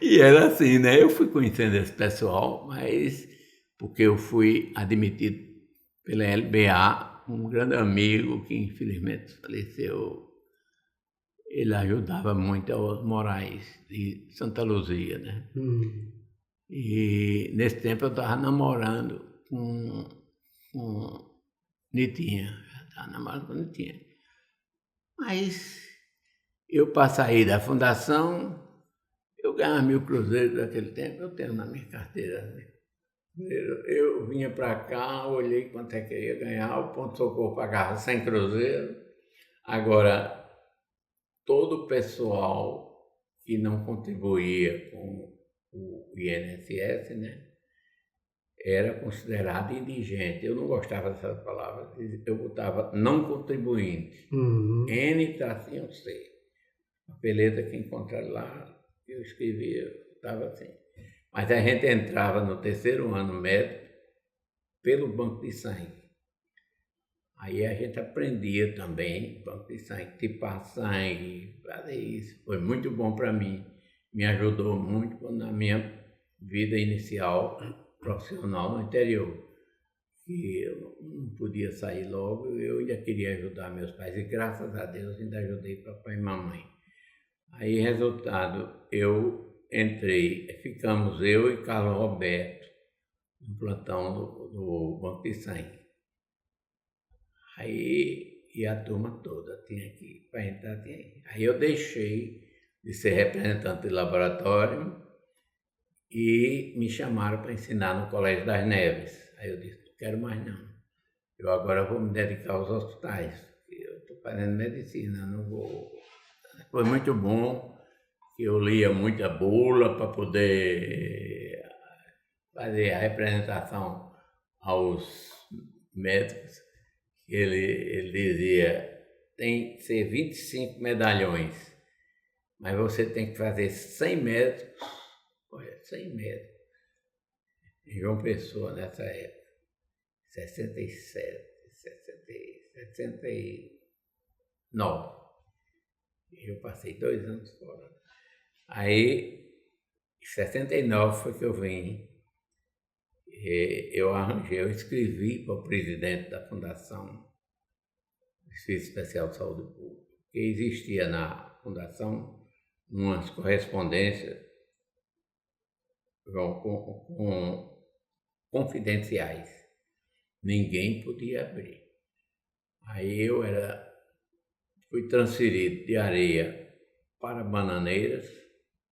E era assim, né? Eu fui conhecendo esse pessoal, mas porque eu fui admitido pela LBA, um grande amigo que infelizmente faleceu. Ele ajudava muito aos Moraes de Santa Luzia, né? E nesse tempo eu estava namorando com Nitinha. Estava namorando com Nitinha. Mas eu, para sair da fundação, eu ganhava 1.000 cruzeiros naquele tempo, eu tenho na minha carteira. Né? Eu vinha para cá, olhei quanto é que eu ia ganhar, o Ponto Socorro pagava 100 cruzeiros. Agora, todo o pessoal que não contribuía com o INSS, né, era considerado indigente. Eu não gostava dessas palavras, eu botava não contribuinte. N-C. A beleza que encontrar lá, eu escrevia, estava assim. Mas a gente entrava no 3º ano médico pelo banco de sangue. Aí a gente aprendia também, banco de sangue, tipar sangue, fazer isso. Foi muito bom para mim, me ajudou muito na minha vida inicial profissional no interior. Que eu não podia sair logo, eu ainda queria ajudar meus pais e graças a Deus ainda ajudei papai e mamãe. Aí, resultado, eu entrei, ficamos eu e Carlos Roberto no plantão do banco de sangue. Aí, e a turma toda tinha que, para entrar, tinha que. Aí eu deixei de ser representante de laboratório e me chamaram para ensinar no Colégio das Neves. Aí eu disse, não quero mais não. Eu agora vou me dedicar aos hospitais. Eu estou fazendo medicina, não vou. Foi muito bom que eu lia muita bula para poder fazer a representação aos médicos. Ele dizia, tem que ser 25 medalhões, mas você tem que fazer 100 médicos, olha, 100 médicos, em João Pessoa nessa época, 67, 69. Eu passei 2 anos fora. Aí, em 69 foi que eu vim. Eu escrevi para o presidente da Fundação Serviço Especial de Saúde Pública, que existia na Fundação umas correspondências confidenciais. Ninguém podia abrir. Aí fui transferido de Areia para Bananeiras.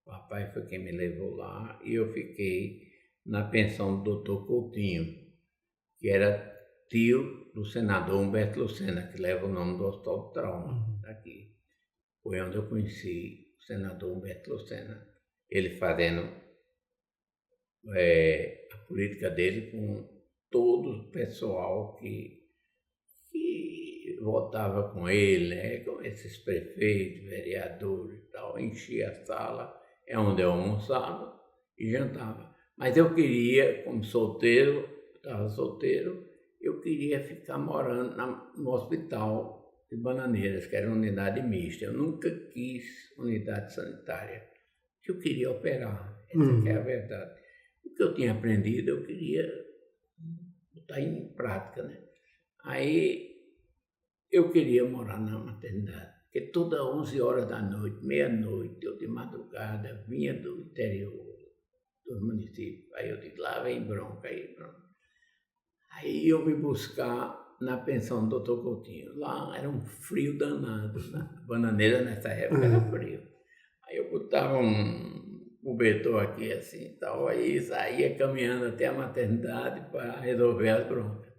O papai foi quem me levou lá e eu fiquei na pensão do Dr. Coutinho, que era tio do senador Humberto Lucena, que leva o nome do Hospital do Trauma daqui. Foi onde eu conheci o senador Humberto Lucena, ele fazendo a política dele com todo o pessoal que votava com ele, né? Com esses prefeitos, vereadores e tal, enchia a sala, é onde eu almoçava e jantava. Mas eu queria, como solteiro, estava solteiro, eu queria ficar morando no hospital de Bananeiras, que era uma unidade mista. Eu nunca quis unidade sanitária, eu queria operar, essa que é a verdade. O que eu tinha aprendido, eu queria botar em prática, né? Aí eu queria morar na maternidade, porque toda 11 horas da noite, meia-noite, eu de madrugada vinha do interior dos municípios. Aí eu digo, lá vem bronca, aí bronca. Aí eu me buscar na pensão do Dr. Coutinho. Lá era um frio danado, né? Bananeira nessa época era frio. Aí eu botava um cobertor aqui assim e tal, aí saía caminhando até a maternidade para resolver as broncas.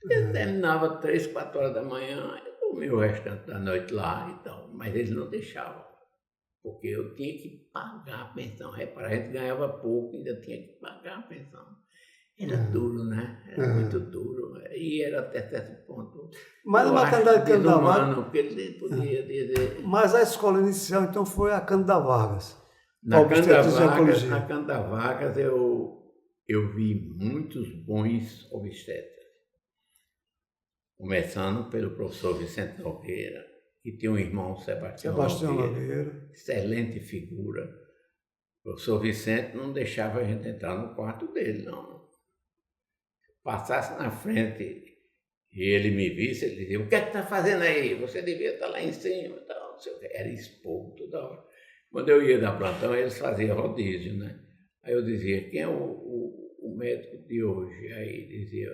Eu terminava 3, 4 horas da manhã, eu dormia o restante da noite lá e tal, mas eles não deixavam, porque eu tinha que pagar a pensão. Repara, a gente ganhava pouco, ainda tinha que pagar a pensão. Era duro, né? Era muito duro. E era até certo ponto. Mas a maternidade Cândido da Vargas, porque ele podia dizer. Mas a escola inicial, então, foi a Cândido da Vargas. Na Cândido da Vargas eu vi muitos bons obstetras. Começando pelo professor Vicente Nogueira, que tinha um irmão, Sebastião Nogueira. Excelente figura. O professor Vicente não deixava a gente entrar no quarto dele, não. Passasse na frente e ele me visse, ele dizia, o que é que está fazendo aí? Você devia estar lá em cima. Tal, não sei o que. Era expor toda hora. Quando eu ia dar plantão, eles faziam rodízio, né? Aí eu dizia, quem é o médico de hoje? Aí dizia,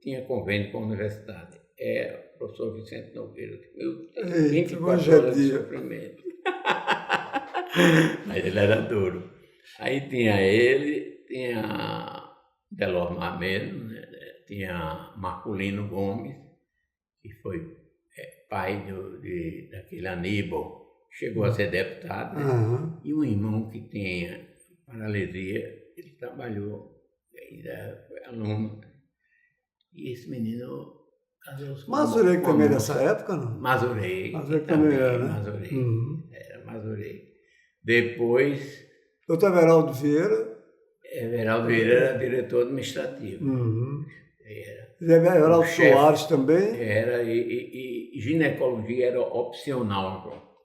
tinha convênio com a universidade. É o professor Vicente Nogueira. Meu Deus, 24 horas de sofrimento. Mas ele era duro. Aí tinha ele, tinha Delormar mesmo, né? Tinha Marculino Gomes, que foi pai daquele Aníbal, chegou a ser deputado, né? E um irmão que tinha paralisia, ele trabalhou, ainda foi aluno. E esse menino casou-se com Mazurei também é dessa época, não? Mazurei também era, né? Mazurei, era Mazurei. Depois... Doutor Everaldo Vieira. Everaldo Vieira era diretor administrativo. Everaldo Soares também? Era, e ginecologia era opcional.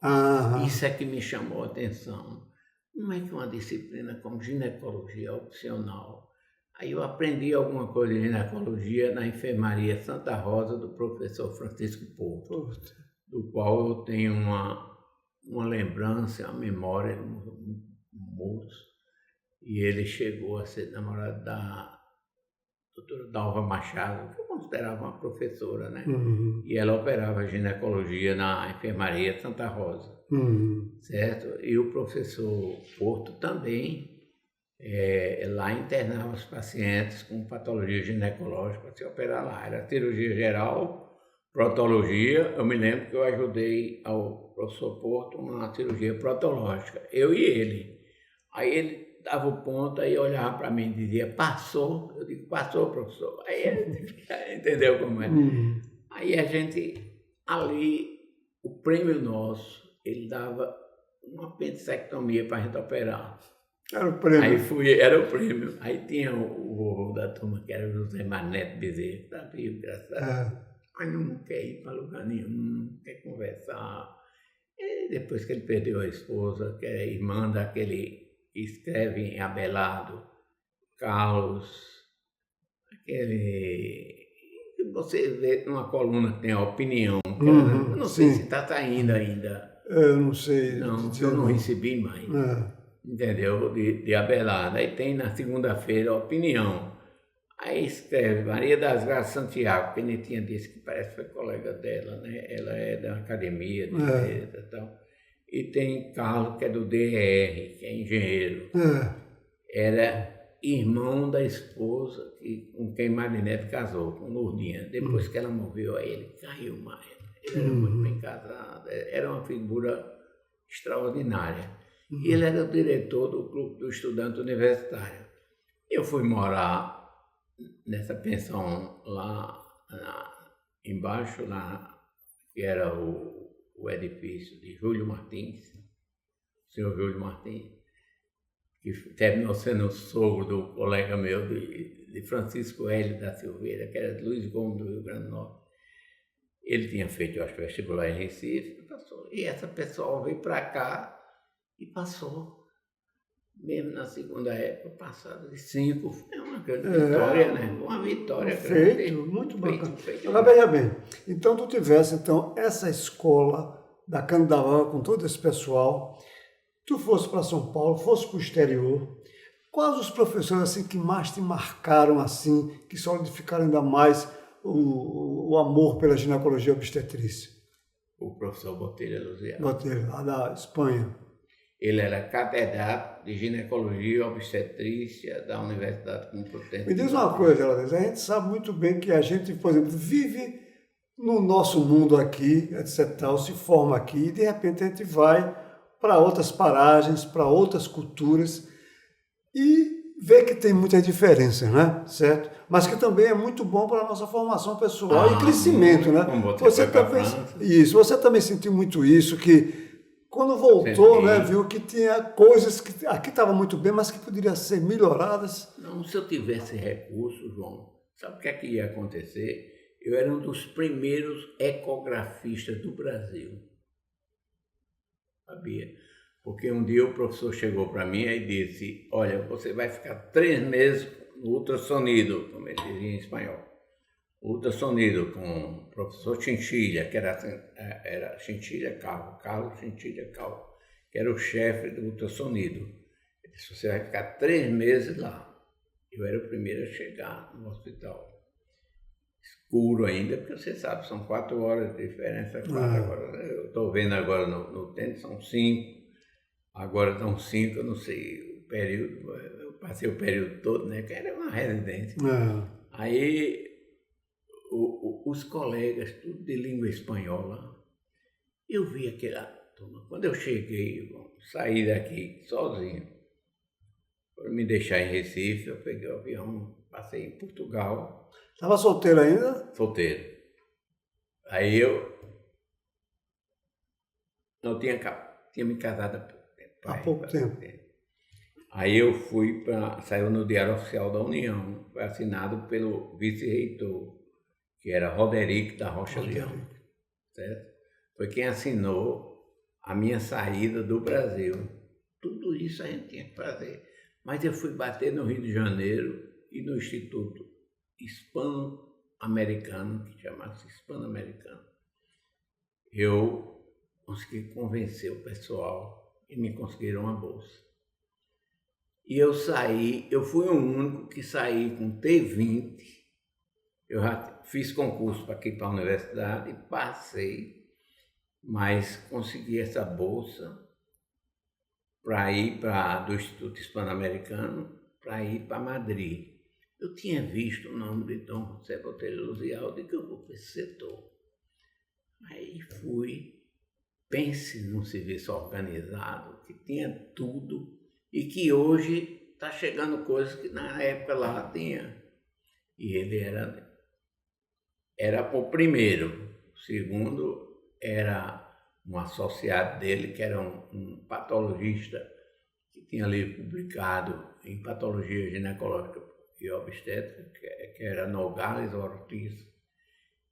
Isso é que me chamou a atenção. Como é que uma disciplina como ginecologia é opcional? Aí eu aprendi alguma coisa de ginecologia na enfermaria Santa Rosa do professor Francisco Porto, do qual eu tenho uma lembrança, uma memória, um moço. E ele chegou a ser namorado da doutora Dalva Machado, que eu considerava uma professora, né? E ela operava ginecologia na enfermaria Santa Rosa, certo? E o professor Porto também lá internava os pacientes com patologia ginecológica para se operar lá. Era cirurgia geral, protologia. Eu me lembro que eu ajudei ao professor Porto na cirurgia protológica, eu e ele. Aí ele dava o ponto, aí olhava para mim e dizia, passou? Eu digo, passou, professor. Aí ele entendeu como é. Aí a gente, ali, o prêmio nosso, ele dava uma apendicectomia para a gente operar. Era o prêmio. Aí era o prêmio. Aí tinha o vovô da turma, que era o José Marneto Bezerra, que estava vivo, graças a Deus. Mas não quer ir para lugar nenhum, não quer conversar. E depois que ele perdeu a esposa, que é irmã daquele que escreve em Abelardo, Carlos, aquele que você vê numa coluna que tem a opinião. Eu não sei se está saindo ainda. Eu não sei. Não, eu não recebi mais. entendeu? De Abelardo. Aí tem na segunda-feira Opinião. Aí escreve Maria das Graças Santiago, Penitinha disse que parece que foi colega dela, né? Ela é da academia de letras e tal. E tem Carlos, que é do DRR, que é engenheiro. Era irmão da esposa com quem Marinete casou, com Lourdinha. Depois que ela morreu, aí ele caiu mais. Ele era muito bem casado, era uma figura extraordinária. E ele era o diretor do Clube do Estudante Universitário. Eu fui morar nessa pensão lá embaixo, que era o edifício de Júlio Martins, o senhor Júlio Martins, que terminou sendo o sogro do colega meu, de Francisco Hélio da Silveira, que era de Luiz Gomes do Rio Grande do Norte. Ele tinha feito, eu acho, vestibular em Recife, passou. E essa pessoa veio para cá e passou. Mesmo na segunda época, passada de 5, é uma grande vitória, né? Uma vitória feito, grande. Muito bacana. Agora, veja bem, então tu tivesse essa escola da Candaval com todo esse pessoal, tu fosse para São Paulo, fosse para o exterior, quais os professores assim que mais te marcaram assim, que solidificaram ainda mais o amor pela ginecologia obstetrícia? O professor Botelho Luziano. Botelho, lá da Espanha. Ele era catedrático de ginecologia e obstetrícia da Universidade Complutense. Me diz uma coisa, Elanes, a gente sabe muito bem que a gente, por exemplo, vive no nosso mundo aqui, etc., tal, se forma aqui, e de repente a gente vai para outras paragens, para outras culturas, e vê que tem muitas diferenças, né? Certo? Mas que também é muito bom para a nossa formação pessoal e crescimento, né? Você também sentiu muito isso, que quando voltou, né, viu que tinha coisas que aqui estavam muito bem, mas que poderiam ser melhoradas. Não, se eu tivesse recursos, João, sabe o que é que ia acontecer? Eu era um dos primeiros ecografistas do Brasil. Sabia? Porque um dia o professor chegou para mim e disse, olha, você vai ficar 3 meses no ultrassonido, como ele dizia em espanhol. Ultrassonido com o professor Chinchilla, que era Chinchilla Calvo, Carlos Chinchilla Calvo, que era o chefe do ultrassonido. Ele disse, você vai ficar 3 meses lá. Eu era o primeiro a chegar no hospital. Escuro ainda, porque você sabe, são 4 horas de diferença. Agora, eu estou vendo agora no tempo, são 5. Agora estão 5, eu não sei o período. Eu passei o período todo, né? Que era uma residência. Aí os colegas, tudo de língua espanhola, eu vi aquela turma. Quando eu cheguei, saí daqui sozinho, para me deixar em Recife, eu peguei o avião, passei em Portugal. Estava solteiro ainda? Solteiro. Aí eu não tinha me casado há pouco tempo. Aí eu fui saiu no Diário Oficial da União, foi assinado pelo vice-reitor, que era Roderico da Rocha Leão, certo? Foi quem assinou a minha saída do Brasil. Tudo isso a gente tinha que fazer. Mas eu fui bater no Rio de Janeiro e no Instituto Hispano-Americano, que chama-se Hispano-Americano. Eu consegui convencer o pessoal e me conseguiram uma bolsa. E eu fui o único que saí com T20. Eu já fiz concurso para aqui para a universidade e passei, mas consegui essa bolsa para ir do Instituto Hispano-Americano para ir para Madrid. Eu tinha visto o nome de Dom José Botelho Luzial, de que eu vou para esse setor. Aí fui, pense num serviço organizado, que tinha tudo e que hoje está chegando coisas que na época lá tinha. E ele era o primeiro. O segundo era um associado dele, que era um patologista, que tinha livro publicado em patologia ginecológica e obstétrica, que era Nogales Ortiz.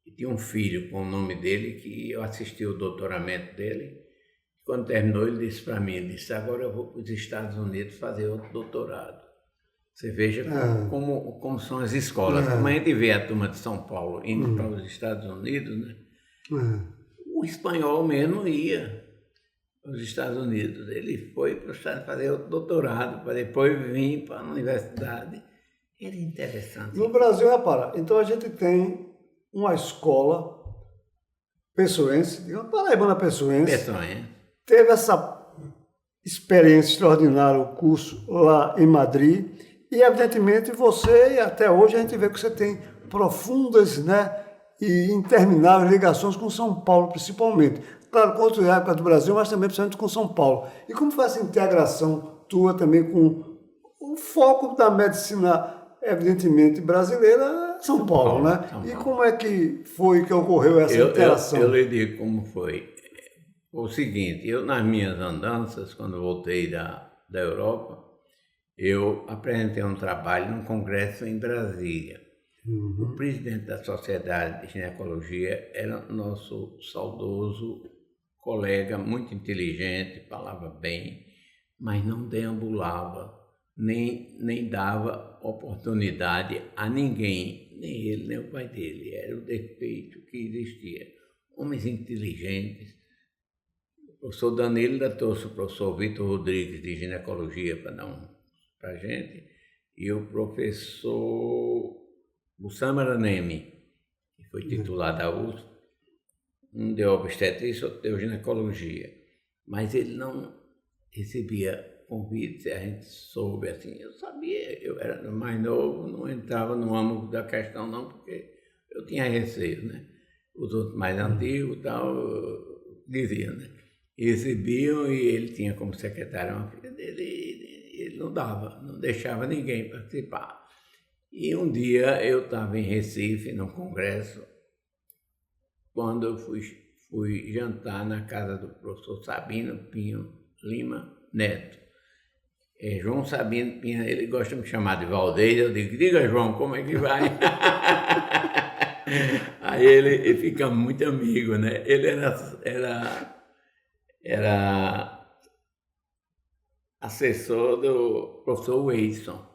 E tinha um filho com o nome dele, que eu assisti o doutoramento dele. Quando terminou, ele disse para mim, agora eu vou para os Estados Unidos fazer outro doutorado. Você veja como são as escolas. Como a gente vê a turma de São Paulo indo para os Estados Unidos, né? O espanhol mesmo ia. os Estados Unidos. Ele foi para os Estados Unidos fazer o doutorado, para depois vir para a universidade. Era interessante. No Brasil, repara, então a gente tem uma escola pessoense, digamos, paraibana pessoense, teve essa experiência extraordinária, o curso lá em Madrid, e evidentemente você, e até hoje a gente vê que você tem profundas, né, e intermináveis ligações com São Paulo, principalmente. Claro, com outras épocas do Brasil, mas também principalmente com São Paulo. E como foi essa integração tua também com o foco da medicina, evidentemente, brasileira, São Paulo, né? São Paulo. E como é que foi que ocorreu essa interação? Eu lhe digo como foi. O seguinte, eu nas minhas andanças, quando voltei da Europa, eu apresentei um trabalho num congresso em Brasília. O presidente da Sociedade de Ginecologia era nosso saudoso colega, muito inteligente, falava bem, mas não deambulava, nem dava oportunidade a ninguém, nem ele, nem o pai dele. Era o defeito que existia. Homens inteligentes. O professor Danilo trouxe o professor Vitor Rodrigues de ginecologia para dar para a gente, e o professor Usama Nemi, que foi titular da USP, um deu obstetrícia, outro deu ginecologia. Mas ele não recebia convites, a gente soube assim. Eu sabia, eu era mais novo, não entrava no âmago da questão não, porque eu tinha receio, né? Os outros mais antigos e tal, diziam, né? Recebiam, e ele tinha como secretária uma filha dele, ele não dava, não deixava ninguém participar. E um dia eu estava em Recife, num congresso, quando eu fui jantar na casa do professor Sabino Pinho Lima Neto. João Sabino Pinho, ele gosta de me chamar de Valdez, eu digo, diga João, como é que vai? Aí ele fica muito amigo, né? Ele era assessor do professor Wilson.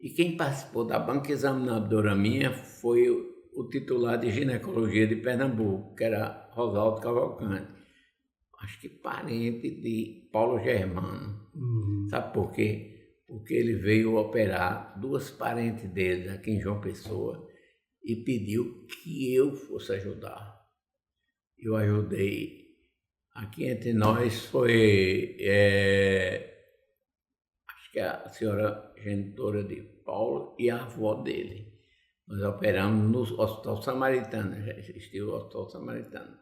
E quem participou da banca examinadora minha foi o titular de ginecologia de Pernambuco, que era Rosaldo Cavalcante. Acho que parente de Paulo Germano. Sabe por quê? Porque ele veio operar duas parentes dele aqui em João Pessoa e pediu que eu fosse ajudar. Eu ajudei. Aqui entre nós foi... acho que a senhora genitora de Paulo e a avó dele. Nós operamos no Hospital Samaritano, já existia o Hospital Samaritano.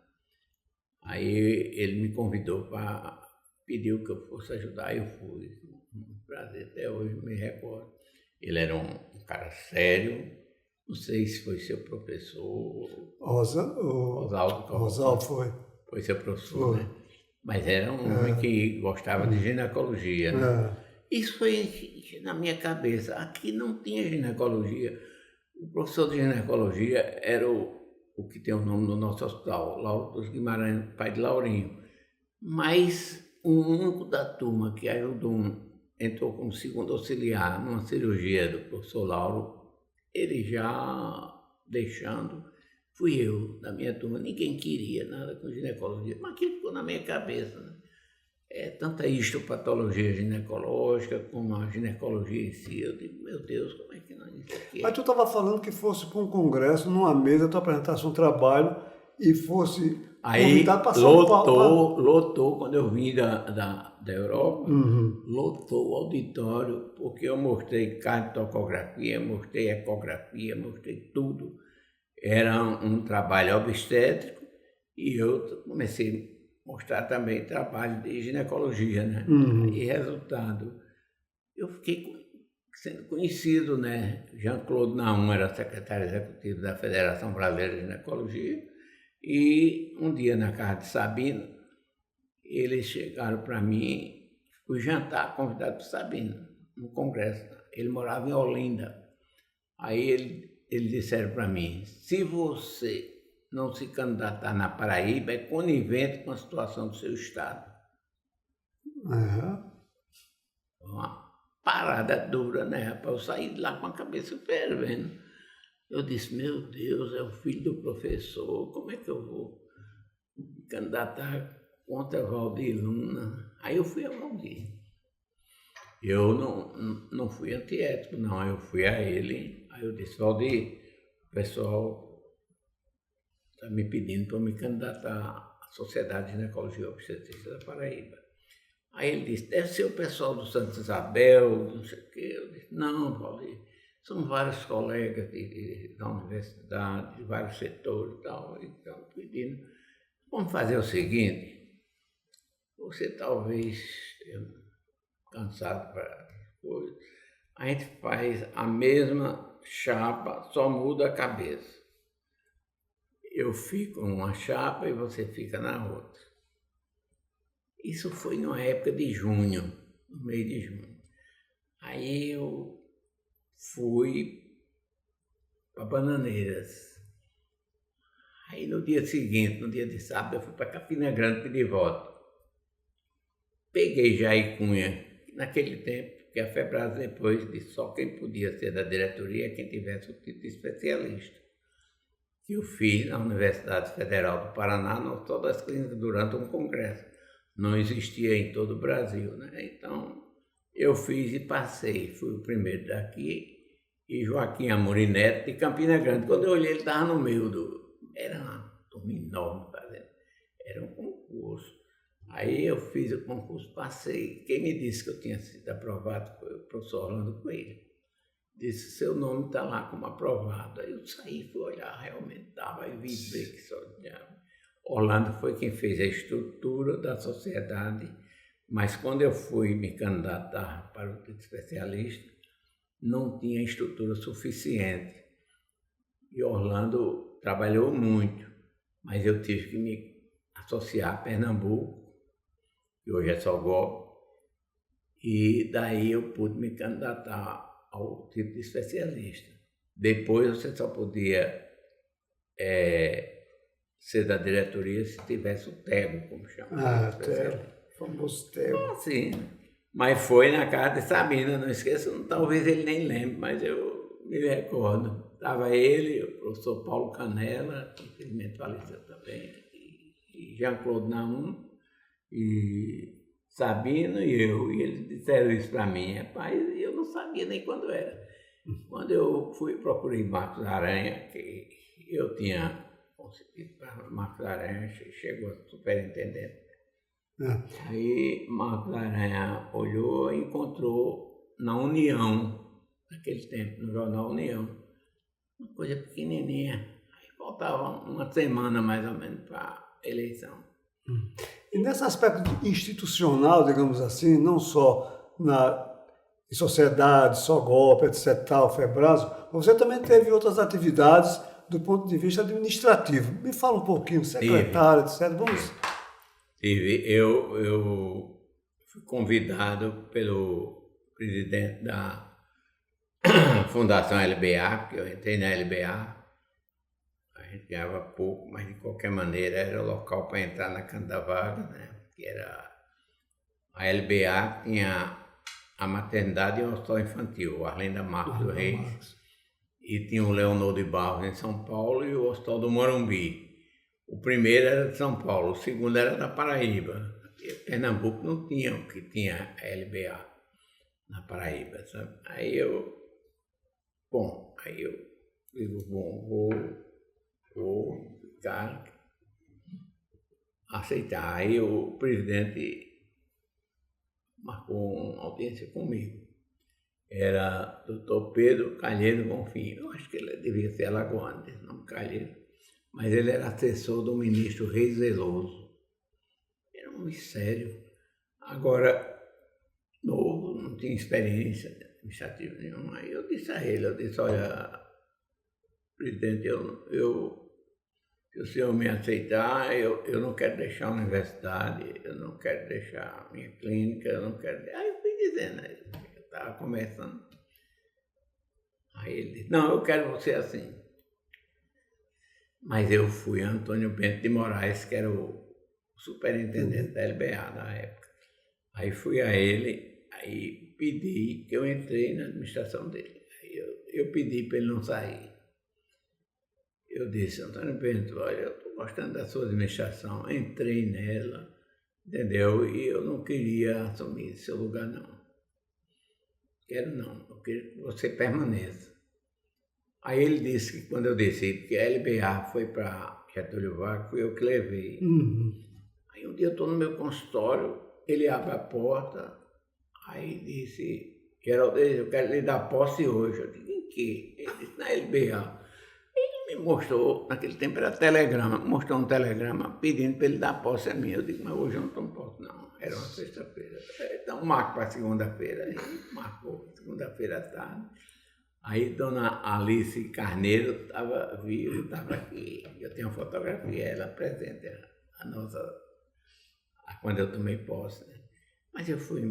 Aí ele me convidou pediu que eu fosse ajudar, eu fui. Um prazer, até hoje me recordo. Ele era um cara sério, não sei se foi seu professor. Rosaldo foi. Foi seu professor, né? Mas era um homem que gostava de ginecologia, né? Isso foi na minha cabeça. Aqui não tinha ginecologia. O professor de ginecologia era o que tem o nome do nosso hospital, Lauro dos Guimarães, pai de Laurinho. Mas o único da turma que entrou como segundo auxiliar numa cirurgia do professor Lauro, ele já deixando, fui eu, da minha turma. Ninguém queria nada com ginecologia, mas aquilo ficou na minha cabeça, né? Tanto a histopatologia ginecológica como a ginecologia em si. Eu digo, meu Deus, como é que não é isso aqui? Mas tu estava falando que fosse para um congresso, numa mesa, tu apresentasse um trabalho e fosse convidado para São Paulo. Lotou, quando eu vim da Europa, lotou o auditório, porque eu mostrei cardiotocografia, mostrei ecografia, mostrei tudo. Era um trabalho obstétrico e eu comecei a mostrar também trabalho de ginecologia, né? E resultado, eu fiquei sendo conhecido, né? Jean-Claude Naum era secretário executivo da Federação Brasileira de Ginecologia, e um dia na casa de Sabino, eles chegaram para mim, fui jantar, convidado por Sabino, no congresso. Ele morava em Olinda. Aí eles disseram para mim, se você não se candidatar na Paraíba, é conivente com a situação do seu estado. Uma parada dura, né, rapaz? Eu saí de lá com a cabeça fervendo. Eu disse, meu Deus, é o filho do professor, como é que eu vou me candidatar contra Valdir Luna. Aí eu fui a Valdir. Eu não fui antiético, não. Eu fui a ele. Aí eu disse, Valdir, o pessoal está me pedindo para me candidatar à Sociedade de Ginecologia e Obstetrícia da Paraíba. Aí ele disse, deve ser o pessoal do Santa Isabel, não sei o quê. Eu disse, não, Valdir, são vários colegas da universidade, de vários setores e tal, e estão pedindo. Vamos fazer o seguinte, você talvez esteja cansado para coisas, a gente faz a mesma chapa, só muda a cabeça. Eu fico numa chapa e você fica na outra. Isso foi numa época de junho, no meio de junho. Aí eu fui para Bananeiras. Aí no dia seguinte, no dia de sábado, eu fui para Campina Grande pedir voto. Peguei Jair Cunha, naquele tempo, que a FEBRAS depois disse só quem podia ser da diretoria quem tivesse o título de especialista. Que eu fiz na Universidade Federal do Paraná, no Hospital das Clínicas, durante um congresso. Não existia em todo o Brasil, né? Então, eu fiz e passei. Fui o primeiro daqui e Joaquim Amorim Neto de Campina Grande. Quando eu olhei, ele estava no meio do... Era uma turma enorme fazendo. Era um concurso. Aí eu fiz o concurso, passei. Quem me disse que eu tinha sido aprovado foi o professor Orlando Coelho. Disse, seu nome está lá como aprovado. Aí eu saí, fui olhar, realmente estava. Aí vi que só tinha... Orlando foi quem fez a estrutura da sociedade, mas quando eu fui me candidatar para o título de especialista, não tinha estrutura suficiente. E Orlando trabalhou muito, mas eu tive que me associar a Pernambuco, que hoje é Sogó, e daí eu pude me candidatar ao título de especialista. Depois você só podia ser da diretoria se tivesse o TEGO, como chama. TEGO, famoso TEGO. Sim, mas foi na casa de Sabina, não esqueça, talvez ele nem lembre, mas eu me recordo. Estava ele, o professor Paulo Canella, que infelizmente faleceu também, e Jean-Claude Naum, e Sabino e eu, e eles disseram isso para mim, rapaz, eu não sabia nem quando era. Quando eu procurei Marcos Aranha, que eu tinha conseguido para Marcos Aranha, chegou a superintendente. Aí Marcos Aranha olhou e encontrou na União, naquele tempo, no jornal União, uma coisa pequenininha. Aí faltava uma semana mais ou menos para a eleição. E nesse aspecto institucional, digamos assim, não só em sociedade, só golpe, etc., tal, FEBRAS, você também teve outras atividades do ponto de vista administrativo. Me fala um pouquinho, secretário, etc. Vamos. Eu fui convidado pelo presidente da Fundação LBA, porque eu entrei na LBA. A gente ganhava pouco, mas de qualquer maneira era o local para entrar na Câmara da Vaga, né? Que era a LBA, tinha a maternidade e o hospital infantil, o Arlinda Marques do Reis, e tinha o Leonor de Barros em São Paulo e o Hospital do Morumbi. O primeiro era de São Paulo, o segundo era da Paraíba. E Pernambuco não tinha o que tinha a LBA na Paraíba, sabe? Aí eu digo, vou ficar, aceitar. Aí o presidente marcou uma audiência comigo. Era Dr. Pedro Calheiro Bonfim. Eu acho que ele devia ser alagoano, esse nome Calheiro. Mas ele era assessor do ministro Reis Veloso. Era um mistério. Agora, novo, não tinha experiência administrativa nenhuma. Aí eu disse a ele, olha, presidente, se o senhor me aceitar, eu não quero deixar a universidade, eu não quero deixar a minha clínica, eu não quero... Aí eu fui dizendo, eu estava conversando. Aí ele disse, não, eu quero você assim. Mas eu fui a Antônio Bento de Moraes, que era o superintendente da LBA na época. Aí fui a ele, aí pedi que eu entrei na administração dele. Aí eu pedi para ele não sair. Eu disse, Antônio Bento, olha, eu estou gostando da sua administração, entrei nela, entendeu? E eu não queria assumir seu lugar, não. Quero não, eu quero que você permaneça. Aí ele disse que quando eu decidi que a LBA foi para Getúlio Vargas, fui eu que levei. Aí um dia eu estou no meu consultório, ele abre a porta, aí disse, Geraldo, eu quero lhe dar posse hoje. Eu disse, em quê? Ele disse, na LBA. Ele me mostrou, naquele tempo era telegrama, mostrou um telegrama pedindo para ele dar posse a mim. Eu digo, mas hoje eu não tomo posse, não. Era uma sexta-feira. Então marco para segunda-feira. Aí marcou, segunda-feira à tarde. Aí dona Alice Carneiro estava viva, estava aqui. Eu tenho uma fotografia, ela presente, a nossa, quando eu tomei posse. Né? Mas eu fui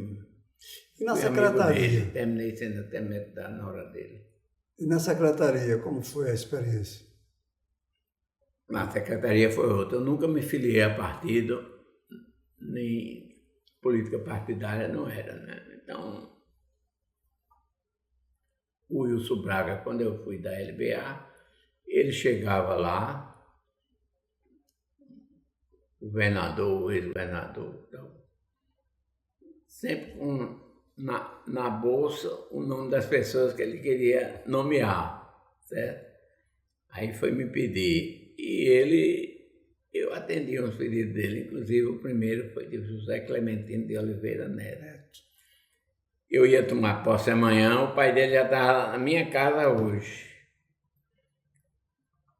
E na secretaria? Dele, terminei sendo até médico da nora dele. E na secretaria, como foi a experiência? Na secretaria foi outra. Eu nunca me filiei a partido, nem política partidária não era, né? Então, o Wilson Braga, quando eu fui da LBA, ele chegava lá, o governador, o ex-governador, então, sempre com na bolsa o nome das pessoas que ele queria nomear, certo? Aí foi me pedir, e eu atendi uns pedidos dele, inclusive o primeiro foi de José Clementino de Oliveira Neto. Eu ia tomar posse amanhã, o pai dele já estava na minha casa hoje.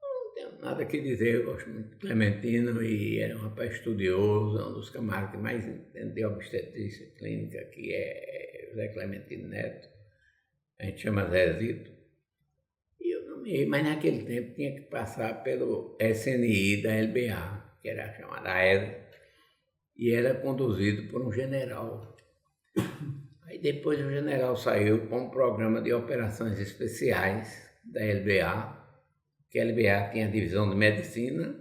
Não tenho nada a dizer, eu gosto muito de Clementino e era um rapaz estudioso, um dos camaradas que mais entende de obstetrícia clínica, que é José Clementino Neto, a gente chama Zezito. E eu nomeei, mas naquele tempo tinha que passar pelo SNI da LBA, que era chamada AES, e era conduzido por um general. Aí depois o general saiu com um programa de operações especiais da LBA, que a LBA tinha a divisão de medicina,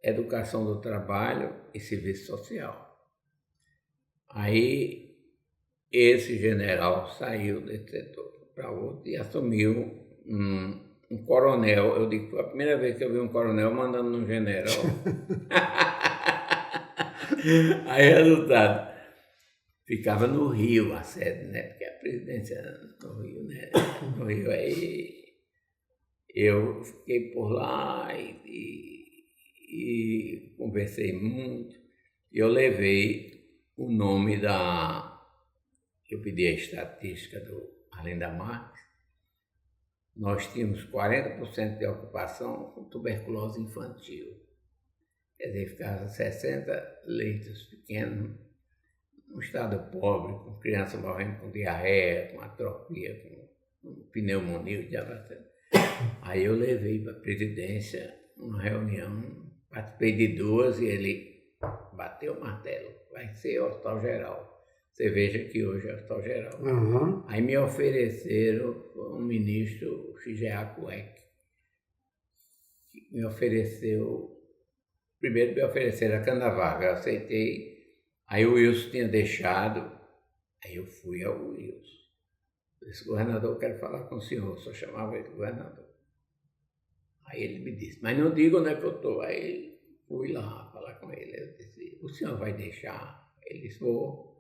educação do trabalho e serviço social. Aí esse general saiu desse setor para outro e assumiu um coronel. Eu digo, foi a primeira vez que eu vi um coronel mandando um general. Aí, resultado, ficava no Rio a sede, né? Porque a presidência no Rio, né? No Rio, aí eu fiquei por lá e conversei muito. Eu levei o nome eu pedi a estatística do Arlindo Marques. Nós tínhamos 40% de ocupação com tuberculose infantil. Quer dizer, ficava 60 leitos pequenos, num estado pobre, com crianças morrendo com diarreia, com atrofia, com pneumonia, o diabo. Aí eu levei para a presidência uma reunião, participei de duas e ele bateu o martelo, vai ser hospital geral. Você veja que hoje é hospital geral. Uhum. Aí me ofereceram um ministro, o Shigeaku Eki, que me ofereceu, primeiro me ofereceram a cana vaga, eu aceitei, aí o Wilson tinha deixado, aí eu fui ao Wilson. Esse governador, eu quero falar com o senhor, só chamava ele governador. Aí ele me disse, mas não diga onde é que eu estou. Aí fui lá falar com ele, eu disse, o senhor vai deixar? Ele disse, vou.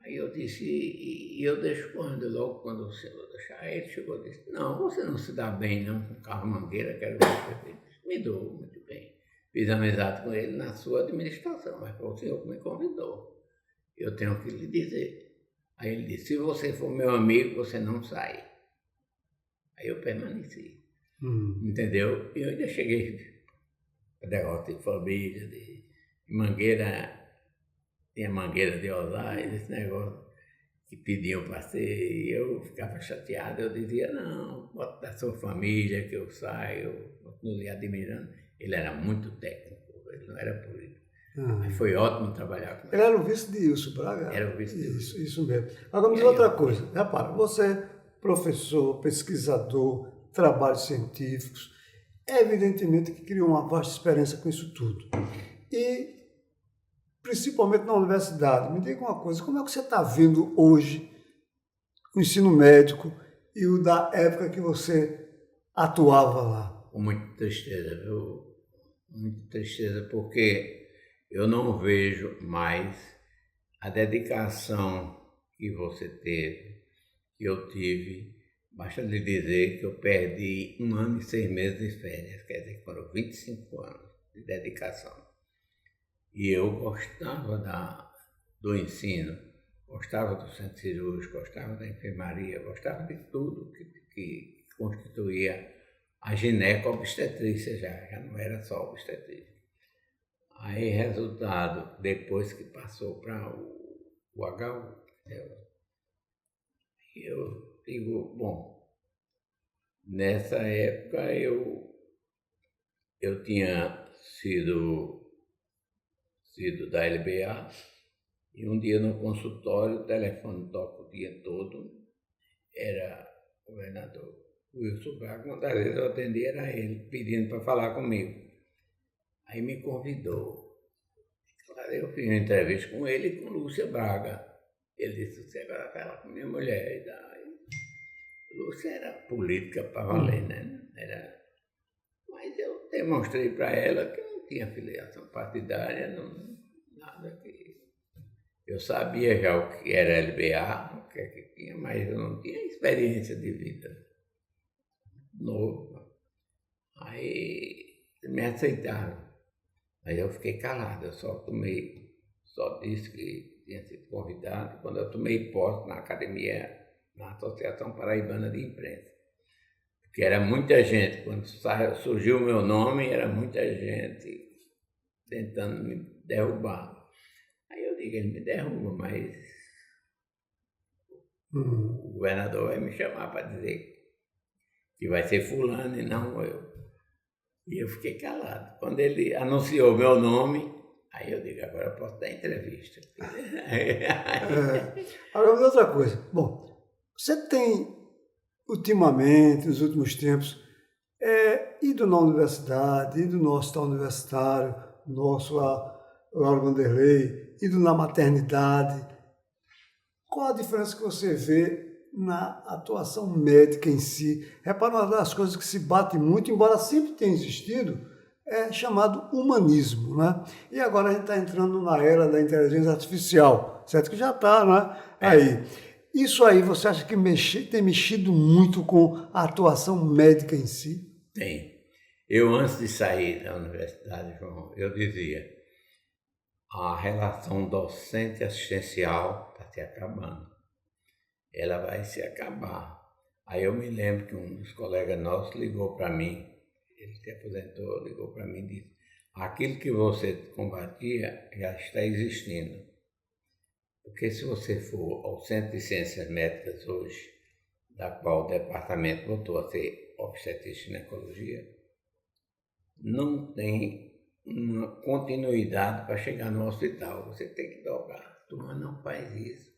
Aí eu disse, e eu deixo quando? Logo quando o senhor deixar. Aí ele chegou e disse, não, você não se dá bem não com carro mangueira, quero ver o prefeito. Me dou muito bem. Fiz amizade com ele na sua administração, mas foi o senhor que me convidou. Eu tenho que lhe dizer. Aí ele disse, se você for meu amigo, você não sai. Aí eu permaneci. Entendeu? E eu ainda cheguei a derrota de família, de Mangueira, tinha Mangueira de Osasco, esse negócio que pediam para ser, e eu ficava chateado, eu dizia, não, bota da sua família que eu saio, eu continuo lhe admirando. Ele era muito técnico, ele não era político. Mas foi ótimo trabalhar com ele. Ele era o vice de Wilson Braga? Era o vice de Wilson. Isso mesmo. Agora me diz outra coisa. Repara, você é professor, pesquisador, trabalhos científicos, evidentemente que criou uma vasta experiência com isso tudo. E, principalmente na universidade, me diga uma coisa, como é que você está vendo hoje o ensino médico e o da época que você atuava lá? Com muita tristeza, viu? Muita tristeza, porque eu não vejo mais a dedicação que você teve, que eu tive. Basta lhe dizer que eu perdi 1 ano e 6 meses de férias, quer dizer, foram 25 anos de dedicação. E eu gostava do ensino, gostava do centro cirúrgico, gostava da enfermaria, gostava de tudo que constituía a gineco-obstetrícia já não era só obstetrícia. Aí, resultado, depois que passou para o HU, eu digo, bom, nessa época eu tinha sido da LBA e um dia no consultório, o telefone toca o dia todo, era o governador Wilson Braga, uma das vezes eu atendi, era ele, pedindo para falar comigo. Aí me convidou. Claro, eu fiz uma entrevista com ele e com Lúcia Braga. Ele disse, você agora fala com minha mulher. E daí, Lúcia era política para valer, né? Mas eu demonstrei para ela que não tinha filiação partidária, nada que... Eu sabia já o que era LBA, o que é que tinha, mas eu não tinha experiência de vida nova. Aí me aceitaram. Mas eu fiquei calado, eu só disse que tinha sido convidado quando eu tomei posse na academia, na Associação Paraibana de Imprensa. Porque era muita gente, quando surgiu o meu nome, era muita gente tentando me derrubar. Aí eu digo, ele me derruba, mas o governador vai me chamar para dizer que vai ser fulano e não eu. E eu fiquei calado. Quando ele anunciou meu nome, aí eu digo, agora eu posso dar entrevista. Agora, outra coisa. Bom, você tem, ultimamente, nos últimos tempos, ido na universidade, ido no hospital universitário, nosso lá, o Vanderlei, ido na maternidade. Qual a diferença que você vê na atuação médica em si? Repara, uma das coisas que se bate muito, embora sempre tenha existido, é chamado humanismo, né? E agora a gente está entrando na era da inteligência artificial, certo? Que já está, né? Aí. Isso aí, você acha que tem mexido muito com a atuação médica em si? Tem. Eu, antes de sair da universidade, João, eu dizia, a relação docente-assistencial está se acabando. Ela vai se acabar. Aí eu me lembro que um dos colegas nossos ligou para mim, ele se aposentou, ligou para mim e disse, aquilo que você combatia já está existindo. Porque se você for ao Centro de Ciências Médicas hoje, da qual o departamento voltou a ser obstetrícia e ginecologia, não tem uma continuidade para chegar no hospital. Você tem que dobrar. A turma não faz isso.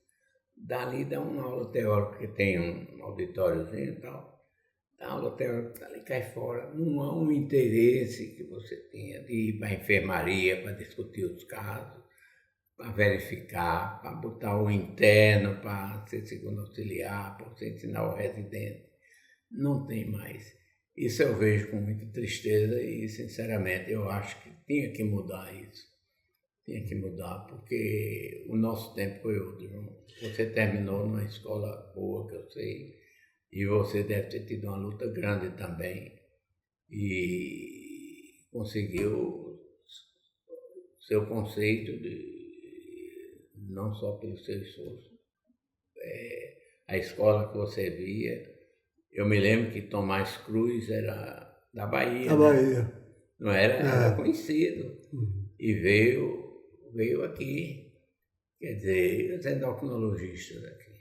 Dali dá uma aula teórica, que tem um auditóriozinho e tal. Dá aula teórica, dali cai fora. Não há um interesse que você tenha de ir para a enfermaria para discutir os casos, para verificar, para botar o interno, para ser segundo auxiliar, para você ensinar o residente. Não tem mais. Isso eu vejo com muita tristeza e, sinceramente, eu acho que tinha que mudar isso. Tinha que mudar, porque o nosso tempo foi outro. Você terminou numa escola boa, que eu sei, e você deve ter tido uma luta grande também e conseguiu seu conceito, não só pelo seu esforço. A escola que você via, eu me lembro que Tomás Cruz era da Bahia. Da Bahia. Não era? Era conhecido. E veio aqui. Quer dizer, os endocrinologistas aqui.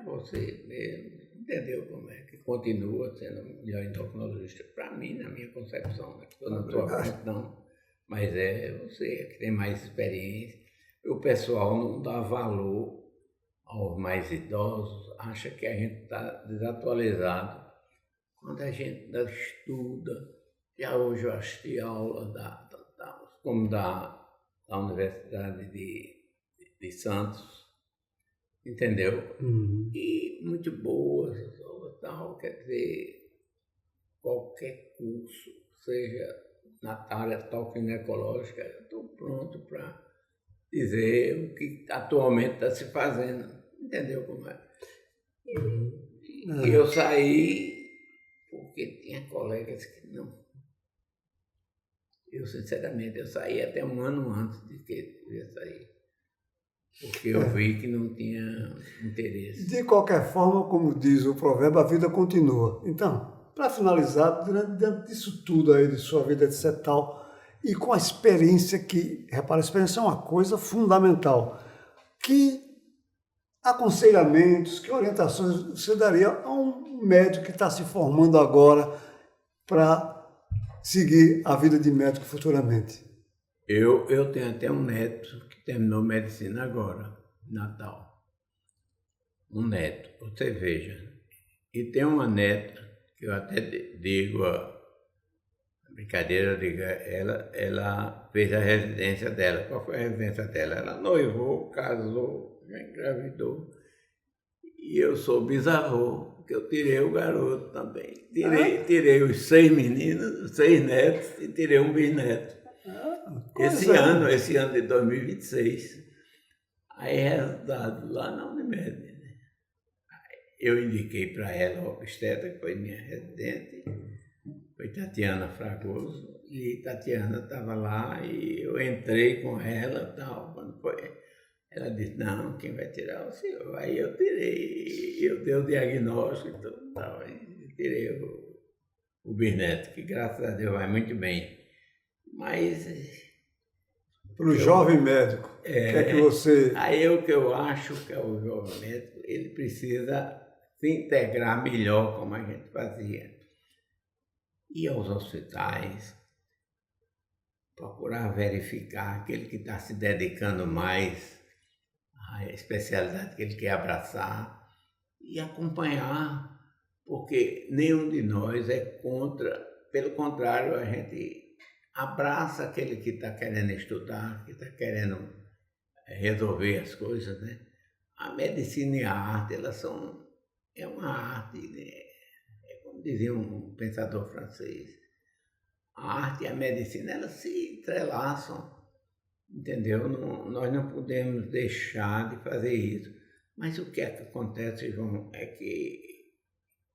Você mesmo, entendeu como é que continua sendo o melhor endocrinologista para mim, na minha concepção. Né? Estou na tua frente, não. Mas é você que tem mais experiência. O pessoal não dá valor aos mais idosos, acha que a gente está desatualizado. Quando a gente estuda, já hoje eu assisti a aula da Universidade de Santos, entendeu? E muito boas as aulas, tal, quer dizer, qualquer curso, seja na área toxicológica, eu estou pronto para dizer o que atualmente está se fazendo. Entendeu como é? E eu saí porque tinha colegas que não. Eu, sinceramente, eu saí até um ano antes de que eu ia sair. Porque eu vi que não tinha interesse. De qualquer forma, como diz o provérbio, a vida continua. Então, para finalizar, diante disso tudo aí, de sua vida, etc. tal, e com a experiência que, repara, a experiência é uma coisa fundamental. Que aconselhamentos, que orientações você daria a um médico que está se formando agora para seguir a vida de médico futuramente? Eu tenho até um neto que terminou medicina agora, em Natal. Um neto, você veja. E tem uma neta, que eu até digo, a brincadeira, eu digo, ela fez a residência dela. Qual foi a residência dela? Ela noivou, casou, já engravidou. E eu sou bisavô, porque eu tirei o garoto também. Tirei os 6 meninos, 6 netos e tirei um bisneto. Esse ano de 2026. Aí, resultado lá na Unimed, né? Eu indiquei para ela a obstetra, que foi minha residente, foi Tatiana Fragoso, e Tatiana estava lá e eu entrei com ela e tal. Quando foi, ela disse, não, quem vai tirar é o senhor. Aí eu tirei, eu dei o diagnóstico e tudo tal, e tirei o bisneto, que graças a Deus vai muito bem. Mas para o jovem médico, o que é que você... Aí o que eu acho que é o jovem médico, ele precisa se integrar melhor como a gente fazia. Ir aos hospitais, procurar verificar aquele que está se dedicando mais à especialidade que ele quer abraçar e acompanhar, porque nenhum de nós é contra, pelo contrário, a gente abraça aquele que está querendo estudar, que está querendo resolver as coisas, né? A medicina e a arte, é uma arte, né? É como dizia um pensador francês, a arte e a medicina, elas se entrelaçam, entendeu? Nós não podemos deixar de fazer isso. Mas o que é que acontece, João, é que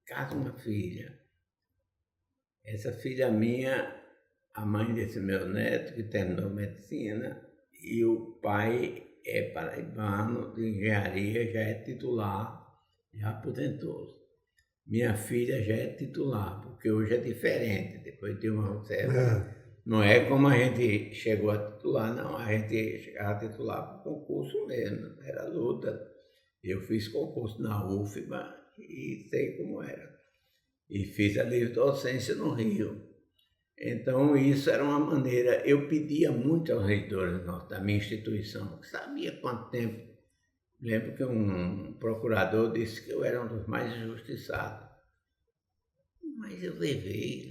casa uma filha, essa filha minha, a mãe desse meu neto, que terminou medicina, e o pai é paraibano de engenharia, já é titular, já aposentou-se. Minha filha já é titular, porque hoje é diferente, depois de uma reserva. Não é como a gente chegou a titular, não. A gente chegava a titular por concurso mesmo, era luta. Eu fiz concurso na UFBA e sei como era. E fiz a livre docência no Rio. Então, isso era uma maneira... Eu pedia muito aos reitores da minha instituição, sabia quanto tempo. Lembro que um procurador disse que eu era um dos mais injustiçados. Mas eu levei.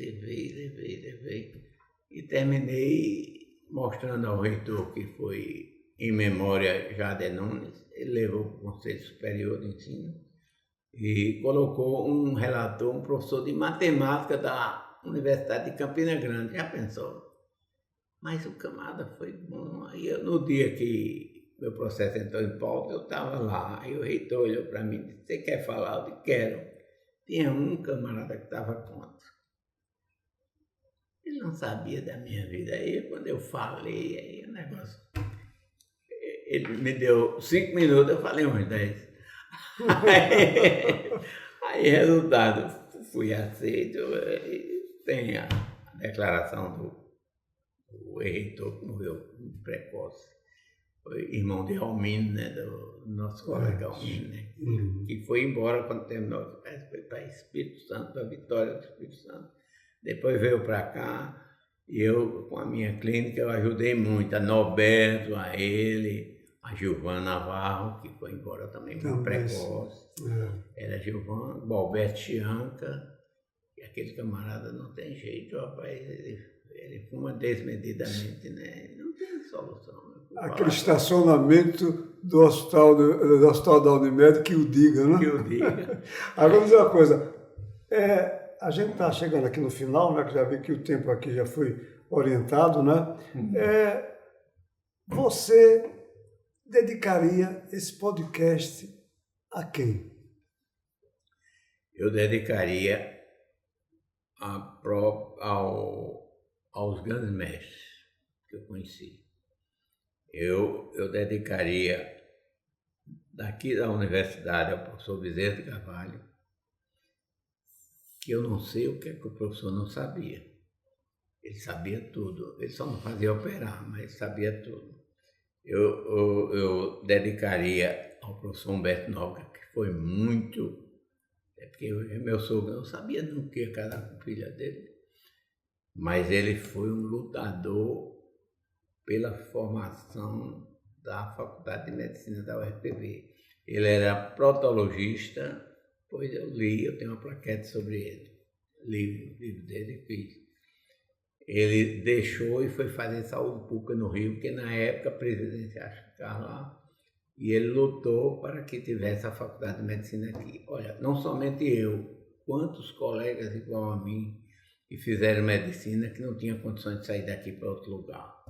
E terminei mostrando ao reitor, que foi em memória Jader Nunes, ele levou para o Conselho Superior de Ensino e colocou um relator, um professor de matemática da Universidade de Campina Grande. Já pensou? Mas o camarada foi bom. Aí no dia que meu processo entrou em pauta, eu estava lá. Aí o reitor olhou para mim e disse, você quer falar? Eu disse, quero. Tinha um camarada que estava contra. Ele não sabia da minha vida. Aí quando eu falei, aí o negócio... Ele me deu 5 minutos, eu falei uns 10. Aí resultado, fui aceito. Tem a declaração do reitor que morreu precoce. Foi irmão de Almino, né, do nosso colega Almino, né, que foi embora quando terminou, foi para Espírito Santo, para Vitória do Espírito Santo. Depois veio para cá e eu, com a minha clínica, eu ajudei muito a Norberto, a ele, a Gilvana Navarro, que foi embora também muito precoce. Era Gilvana, o Alberto Chianca, e aquele camarada não tem jeito, rapaz, ele fuma desmedidamente, né? Não tem solução. Aquele estacionamento do hospital da Unimed que o diga, né? Que o diga. Agora, vou dizer uma coisa. A gente está chegando aqui no final, né? Que já vi que o tempo aqui já foi orientado, né? Você dedicaria esse podcast a quem? Eu dedicaria aos grandes mestres que eu conheci. Eu dedicaria daqui da universidade ao professor Bezerra de Carvalho, que eu não sei o que é que o professor não sabia. Ele sabia tudo, ele só não fazia operar, mas sabia tudo. Eu dedicaria ao professor Humberto Noga, que foi muito... porque meu sogro não sabia não que ia casar com a filha dele, mas ele foi um lutador pela formação da Faculdade de Medicina da UFPB. Ele era proctologista, pois eu tenho uma plaquete sobre ele, li o livro dele e fiz. Ele deixou e foi fazer saúde pública no Rio, porque na época a presidência ficava lá, e ele lutou para que tivesse a Faculdade de Medicina aqui. Olha, não somente eu, quantos colegas igual a mim que fizeram medicina que não tinham condições de sair daqui para outro lugar.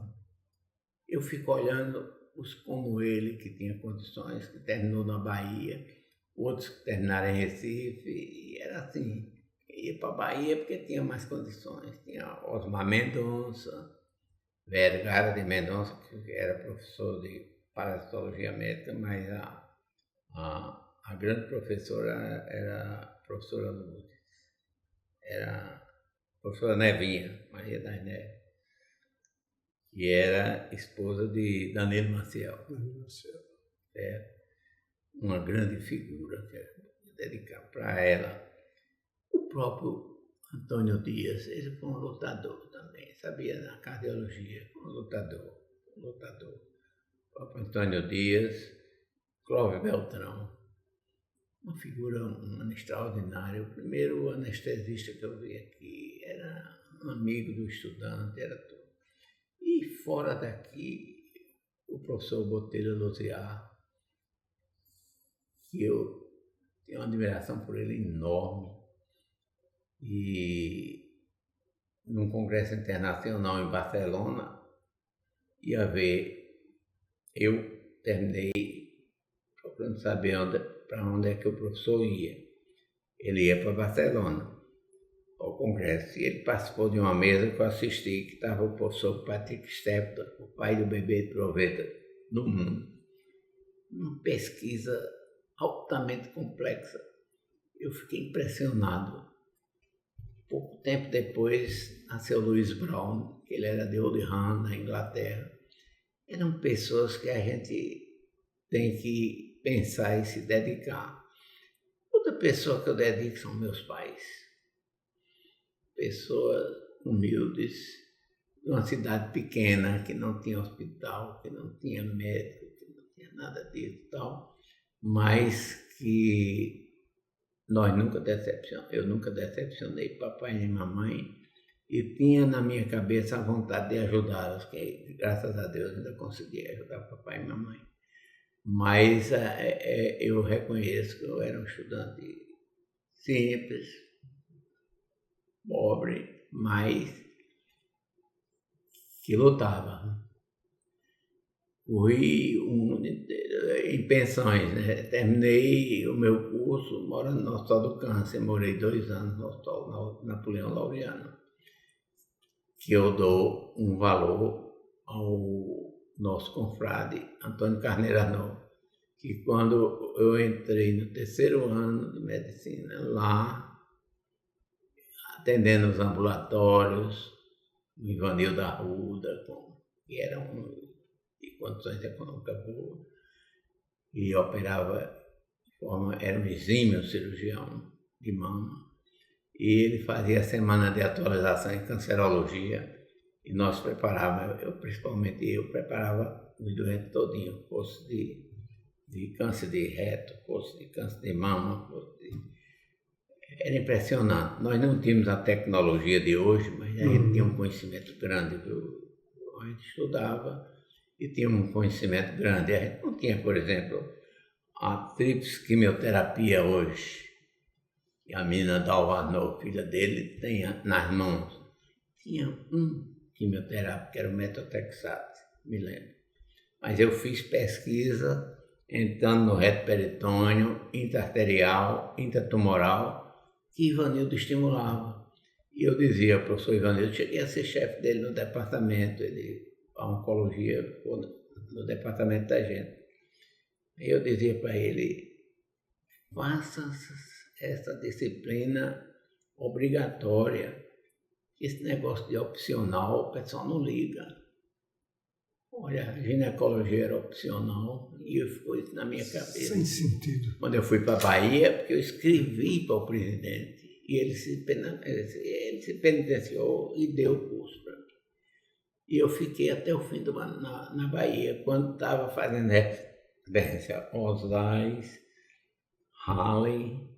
Eu fico olhando os como ele, que tinha condições, que terminou na Bahia, outros que terminaram em Recife, e era assim, ia para a Bahia porque tinha mais condições. Tinha Osmar Mendonça, Vergara de Mendonça, que era professor de parasitologia médica, mas a grande professora era a professora Lourdes, era a professora Nevinha, Maria das Neves, que era esposa de Danilo Maciel. É uma grande figura, que dedicar para ela. O próprio Antônio Dias, ele foi um lutador também, sabia da cardiologia, um lutador. O próprio Antônio Dias, Clóvis Beltrão, uma figura humana extraordinária. O primeiro anestesista que eu vi aqui era um amigo do estudante, era tudo. E fora daqui, o professor Botelho Luziar, que eu tenho uma admiração por ele enorme. E num congresso internacional em Barcelona, eu terminei procurando saber para onde é que o professor ia. Ele ia para Barcelona, ao congresso, e ele participou de uma mesa que eu assisti, que estava o professor Patrick Stepton, o pai do bebê de proveta do mundo. Uma pesquisa altamente complexa. Eu fiquei impressionado. Pouco tempo depois nasceu Louis Brown, que ele era de Oldham, na Inglaterra. Eram pessoas que a gente tem que pensar e se dedicar. Outra pessoa que eu dedico são meus pais. Pessoas humildes, de uma cidade pequena, que não tinha hospital, que não tinha médico, que não tinha nada disso e tal, mas que eu nunca decepcionei papai nem mamãe, e tinha na minha cabeça a vontade de ajudá-los, que graças a Deus ainda consegui ajudar papai e mamãe. Mas eu reconheço que eu era um estudante simples, pobre, mas que lutava. Corri o mundo inteiro em pensões, né? Terminei o meu curso morando no Hospital do Câncer, morei 2 anos no Hospital Napoleão Laureano, que eu dou um valor ao nosso confrade Antônio Carneiro Arnaud, que quando eu entrei no 3º ano de medicina, lá, atendendo os ambulatórios, o Ivanildo Arruda, que era de condições econômicas boas, e operava era um exímio cirurgião de mama, e ele fazia a semana de atualização em cancerologia, e nós preparávamos, principalmente eu preparava os doentes todinho, curso de câncer de reto, curso de câncer de mama, Era impressionante. Nós não tínhamos a tecnologia de hoje, mas a gente tinha um conhecimento grande. A gente estudava e tinha um conhecimento grande. A gente não tinha, por exemplo, a tríplice quimioterapia hoje, que a menina Dalva Arnaud, filha dele, tem nas mãos. Tinha um quimioterápico, que era o metotrexato, me lembro. mas eu fiz pesquisa entrando no reto peritônio, intraarterial, intratumoral, que Ivanildo estimulava. E eu dizia, professor Ivanildo, cheguei a ser chefe dele no departamento, a oncologia, no departamento da gente. E eu dizia para ele, faça essa disciplina obrigatória. Esse negócio de opcional, o pessoal não liga. Olha, a ginecologia era opcional e ficou isso na minha cabeça. Sem sentido. Quando eu fui para a Bahia, porque eu escrevi para o presidente e ele se penitenciou e deu o curso para mim. E eu fiquei até o fim do ano na Bahia, quando estava fazendo referência Osais, Halley,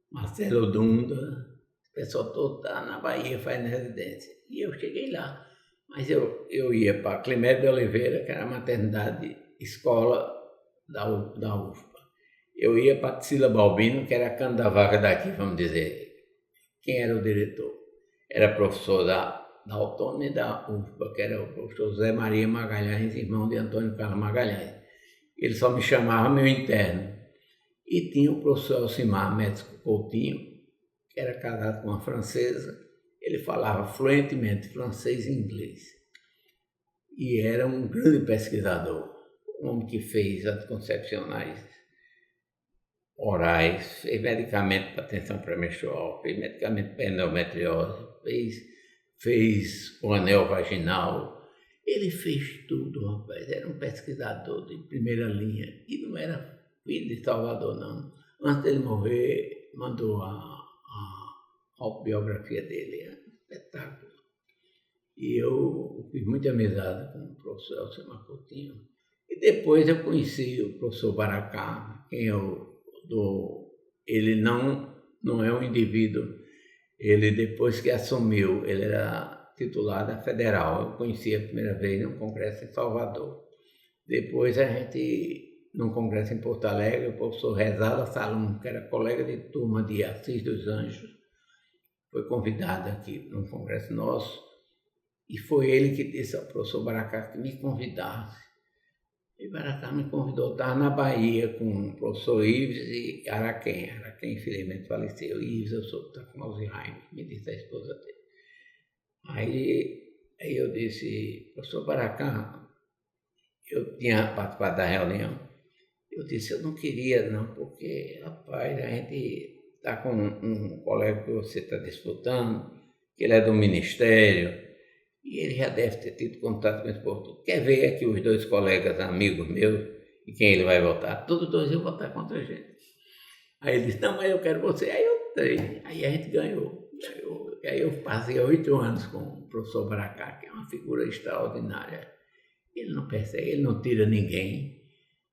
Marcelo Dunda, o pessoal todo está na Bahia fazendo residência. E eu cheguei lá. Mas eu ia para Climério de Oliveira, que era a maternidade escola da UFPA. Eu ia para Tsila Balbino, que era a cana da vaca daqui, vamos dizer. Quem era o diretor? Era professor da Autônoma e da UFPA, que era o professor José Maria Magalhães, irmão de Antônio Carlos Magalhães. Ele só me chamava meu interno. E tinha o professor Elcimar Médico Coutinho, que era casado com uma francesa. Ele falava fluentemente francês e inglês. E era um grande pesquisador, um homem que fez anticoncepcionais orais, fez medicamento para tensão pré-menstrual, fez medicamento para endometriose, fez o anel vaginal. Ele fez tudo, rapaz. Era um pesquisador de primeira linha. E não era filho de Salvador, não. Antes dele morrer, mandou a autobiografia dele, é um espetáculo. E eu fiz muita amizade com o professor Elcimar Coutinho. E depois eu conheci o professor Baracá, quem eu dou. Ele não é um indivíduo, ele depois que assumiu, ele era titular da Federal. Eu conheci a primeira vez num congresso em Salvador. Depois a gente, num congresso em Porto Alegre, o professor Rezala Salum, que era colega de turma de Assis dos Anjos, foi convidado aqui num congresso nosso, e foi ele que disse ao professor Baracá que me convidasse. E Baracá me convidou, estava na Bahia com o professor Ives e Araquém. Araquém, infelizmente, faleceu. Ives, eu sou está com Alzheimer, me disse a esposa dele. Aí eu disse, professor Baracá, eu tinha participado da reunião, eu disse, eu não queria não, porque, rapaz, a gente está com um colega que você está disputando, que ele é do Ministério, e ele já deve ter tido contato com esse povo. Quer ver aqui os dois colegas, amigos meus, e quem ele vai votar? Todos dois iam votar contra a gente. Aí ele disse, não, mas eu quero você. Aí eu entrei, aí a gente ganhou. Aí eu passei 8 anos com o professor Baracá, que é uma figura extraordinária. Ele não persegue, ele não tira ninguém,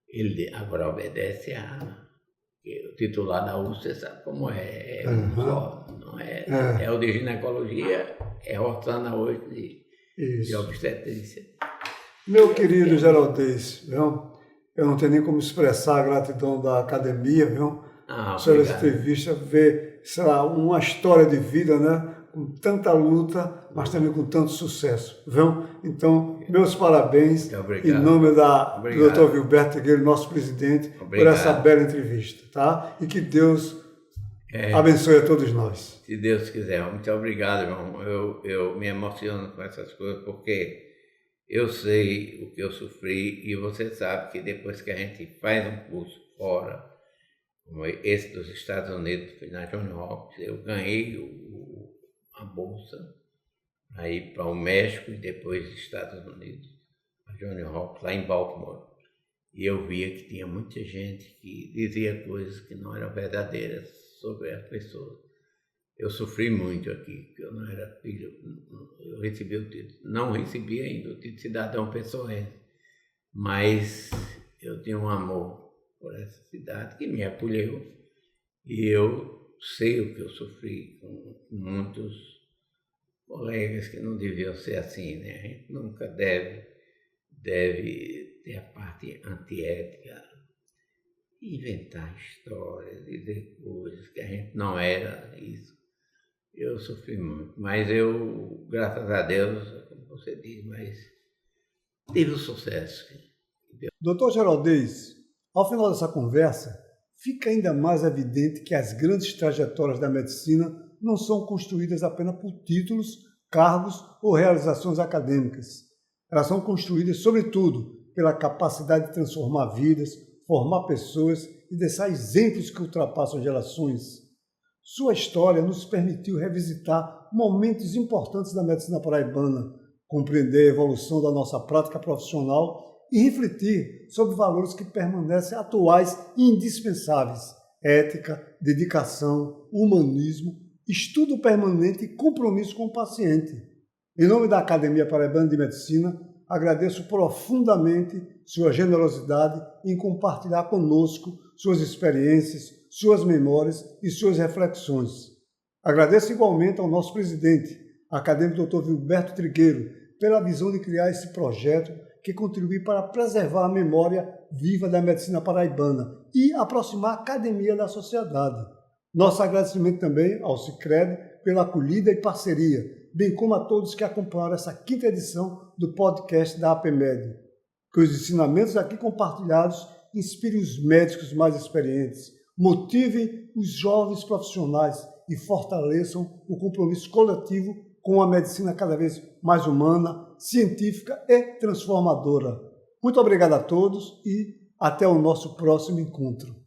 ele agora obedece o titular da UFPA, você sabe como é, não é, é o de ginecologia, é Rosana hoje de obstetrícia. Meu querido Geraldez, viu? Eu não tenho nem como expressar a gratidão da academia, viu? Sobre essa entrevista, ver, sei lá, uma história de vida, né? Com tanta luta, mas também com tanto sucesso, viu? Então, meus parabéns em nome do Dr. Vilberto Trigueiro, nosso presidente, por essa bela entrevista, tá? E que Deus abençoe a todos nós. Se Deus quiser. Muito obrigado, irmão. Eu me emociono com essas coisas, porque eu sei o que eu sofri e você sabe que depois que a gente faz um curso fora, como esse dos Estados Unidos, na Johns Hopkins, eu ganhei a bolsa para ir para o México e depois os Estados Unidos, a Johns Hopkins, lá em Baltimore. E eu via que tinha muita gente que dizia coisas que não eram verdadeiras sobre as pessoas. Eu sofri muito aqui, porque eu não era filho, eu recebi o título. Não recebi ainda o título de cidadão pessoense, mas eu tinha um amor por essa cidade que me acolheu e eu sei o que eu sofri com muitos colegas que não deviam ser assim, né? A gente nunca deve ter a parte antiética, inventar histórias, dizer coisas que a gente não era isso. Eu sofri muito, mas eu, graças a Deus, como você diz, mas Tive o sucesso. Dr. Geraldez, ao final dessa conversa, fica ainda mais evidente que as grandes trajetórias da medicina não são construídas apenas por títulos, cargos ou realizações acadêmicas. Elas são construídas, sobretudo, pela capacidade de transformar vidas, formar pessoas e deixar exemplos que ultrapassam gerações. Sua história nos permitiu revisitar momentos importantes da medicina paraibana, compreender a evolução da nossa prática profissional e refletir sobre valores que permanecem atuais e indispensáveis: ética, dedicação, humanismo, estudo permanente e compromisso com o paciente. Em nome da Academia Paraibana de Medicina, agradeço profundamente sua generosidade em compartilhar conosco suas experiências, suas memórias e suas reflexões. Agradeço igualmente ao nosso presidente, acadêmico Dr. Vilberto Trigueiro, pela visão de criar esse projeto que contribui para preservar a memória viva da medicina paraibana e aproximar a academia da sociedade. Nosso agradecimento também ao Sicredi pela acolhida e parceria, bem como a todos que acompanharam essa 5ª edição do podcast da APMed. Que os ensinamentos aqui compartilhados inspirem os médicos mais experientes, motivem os jovens profissionais e fortaleçam o compromisso coletivo com a medicina cada vez mais humana, científica e transformadora. Muito obrigado a todos e até o nosso próximo encontro.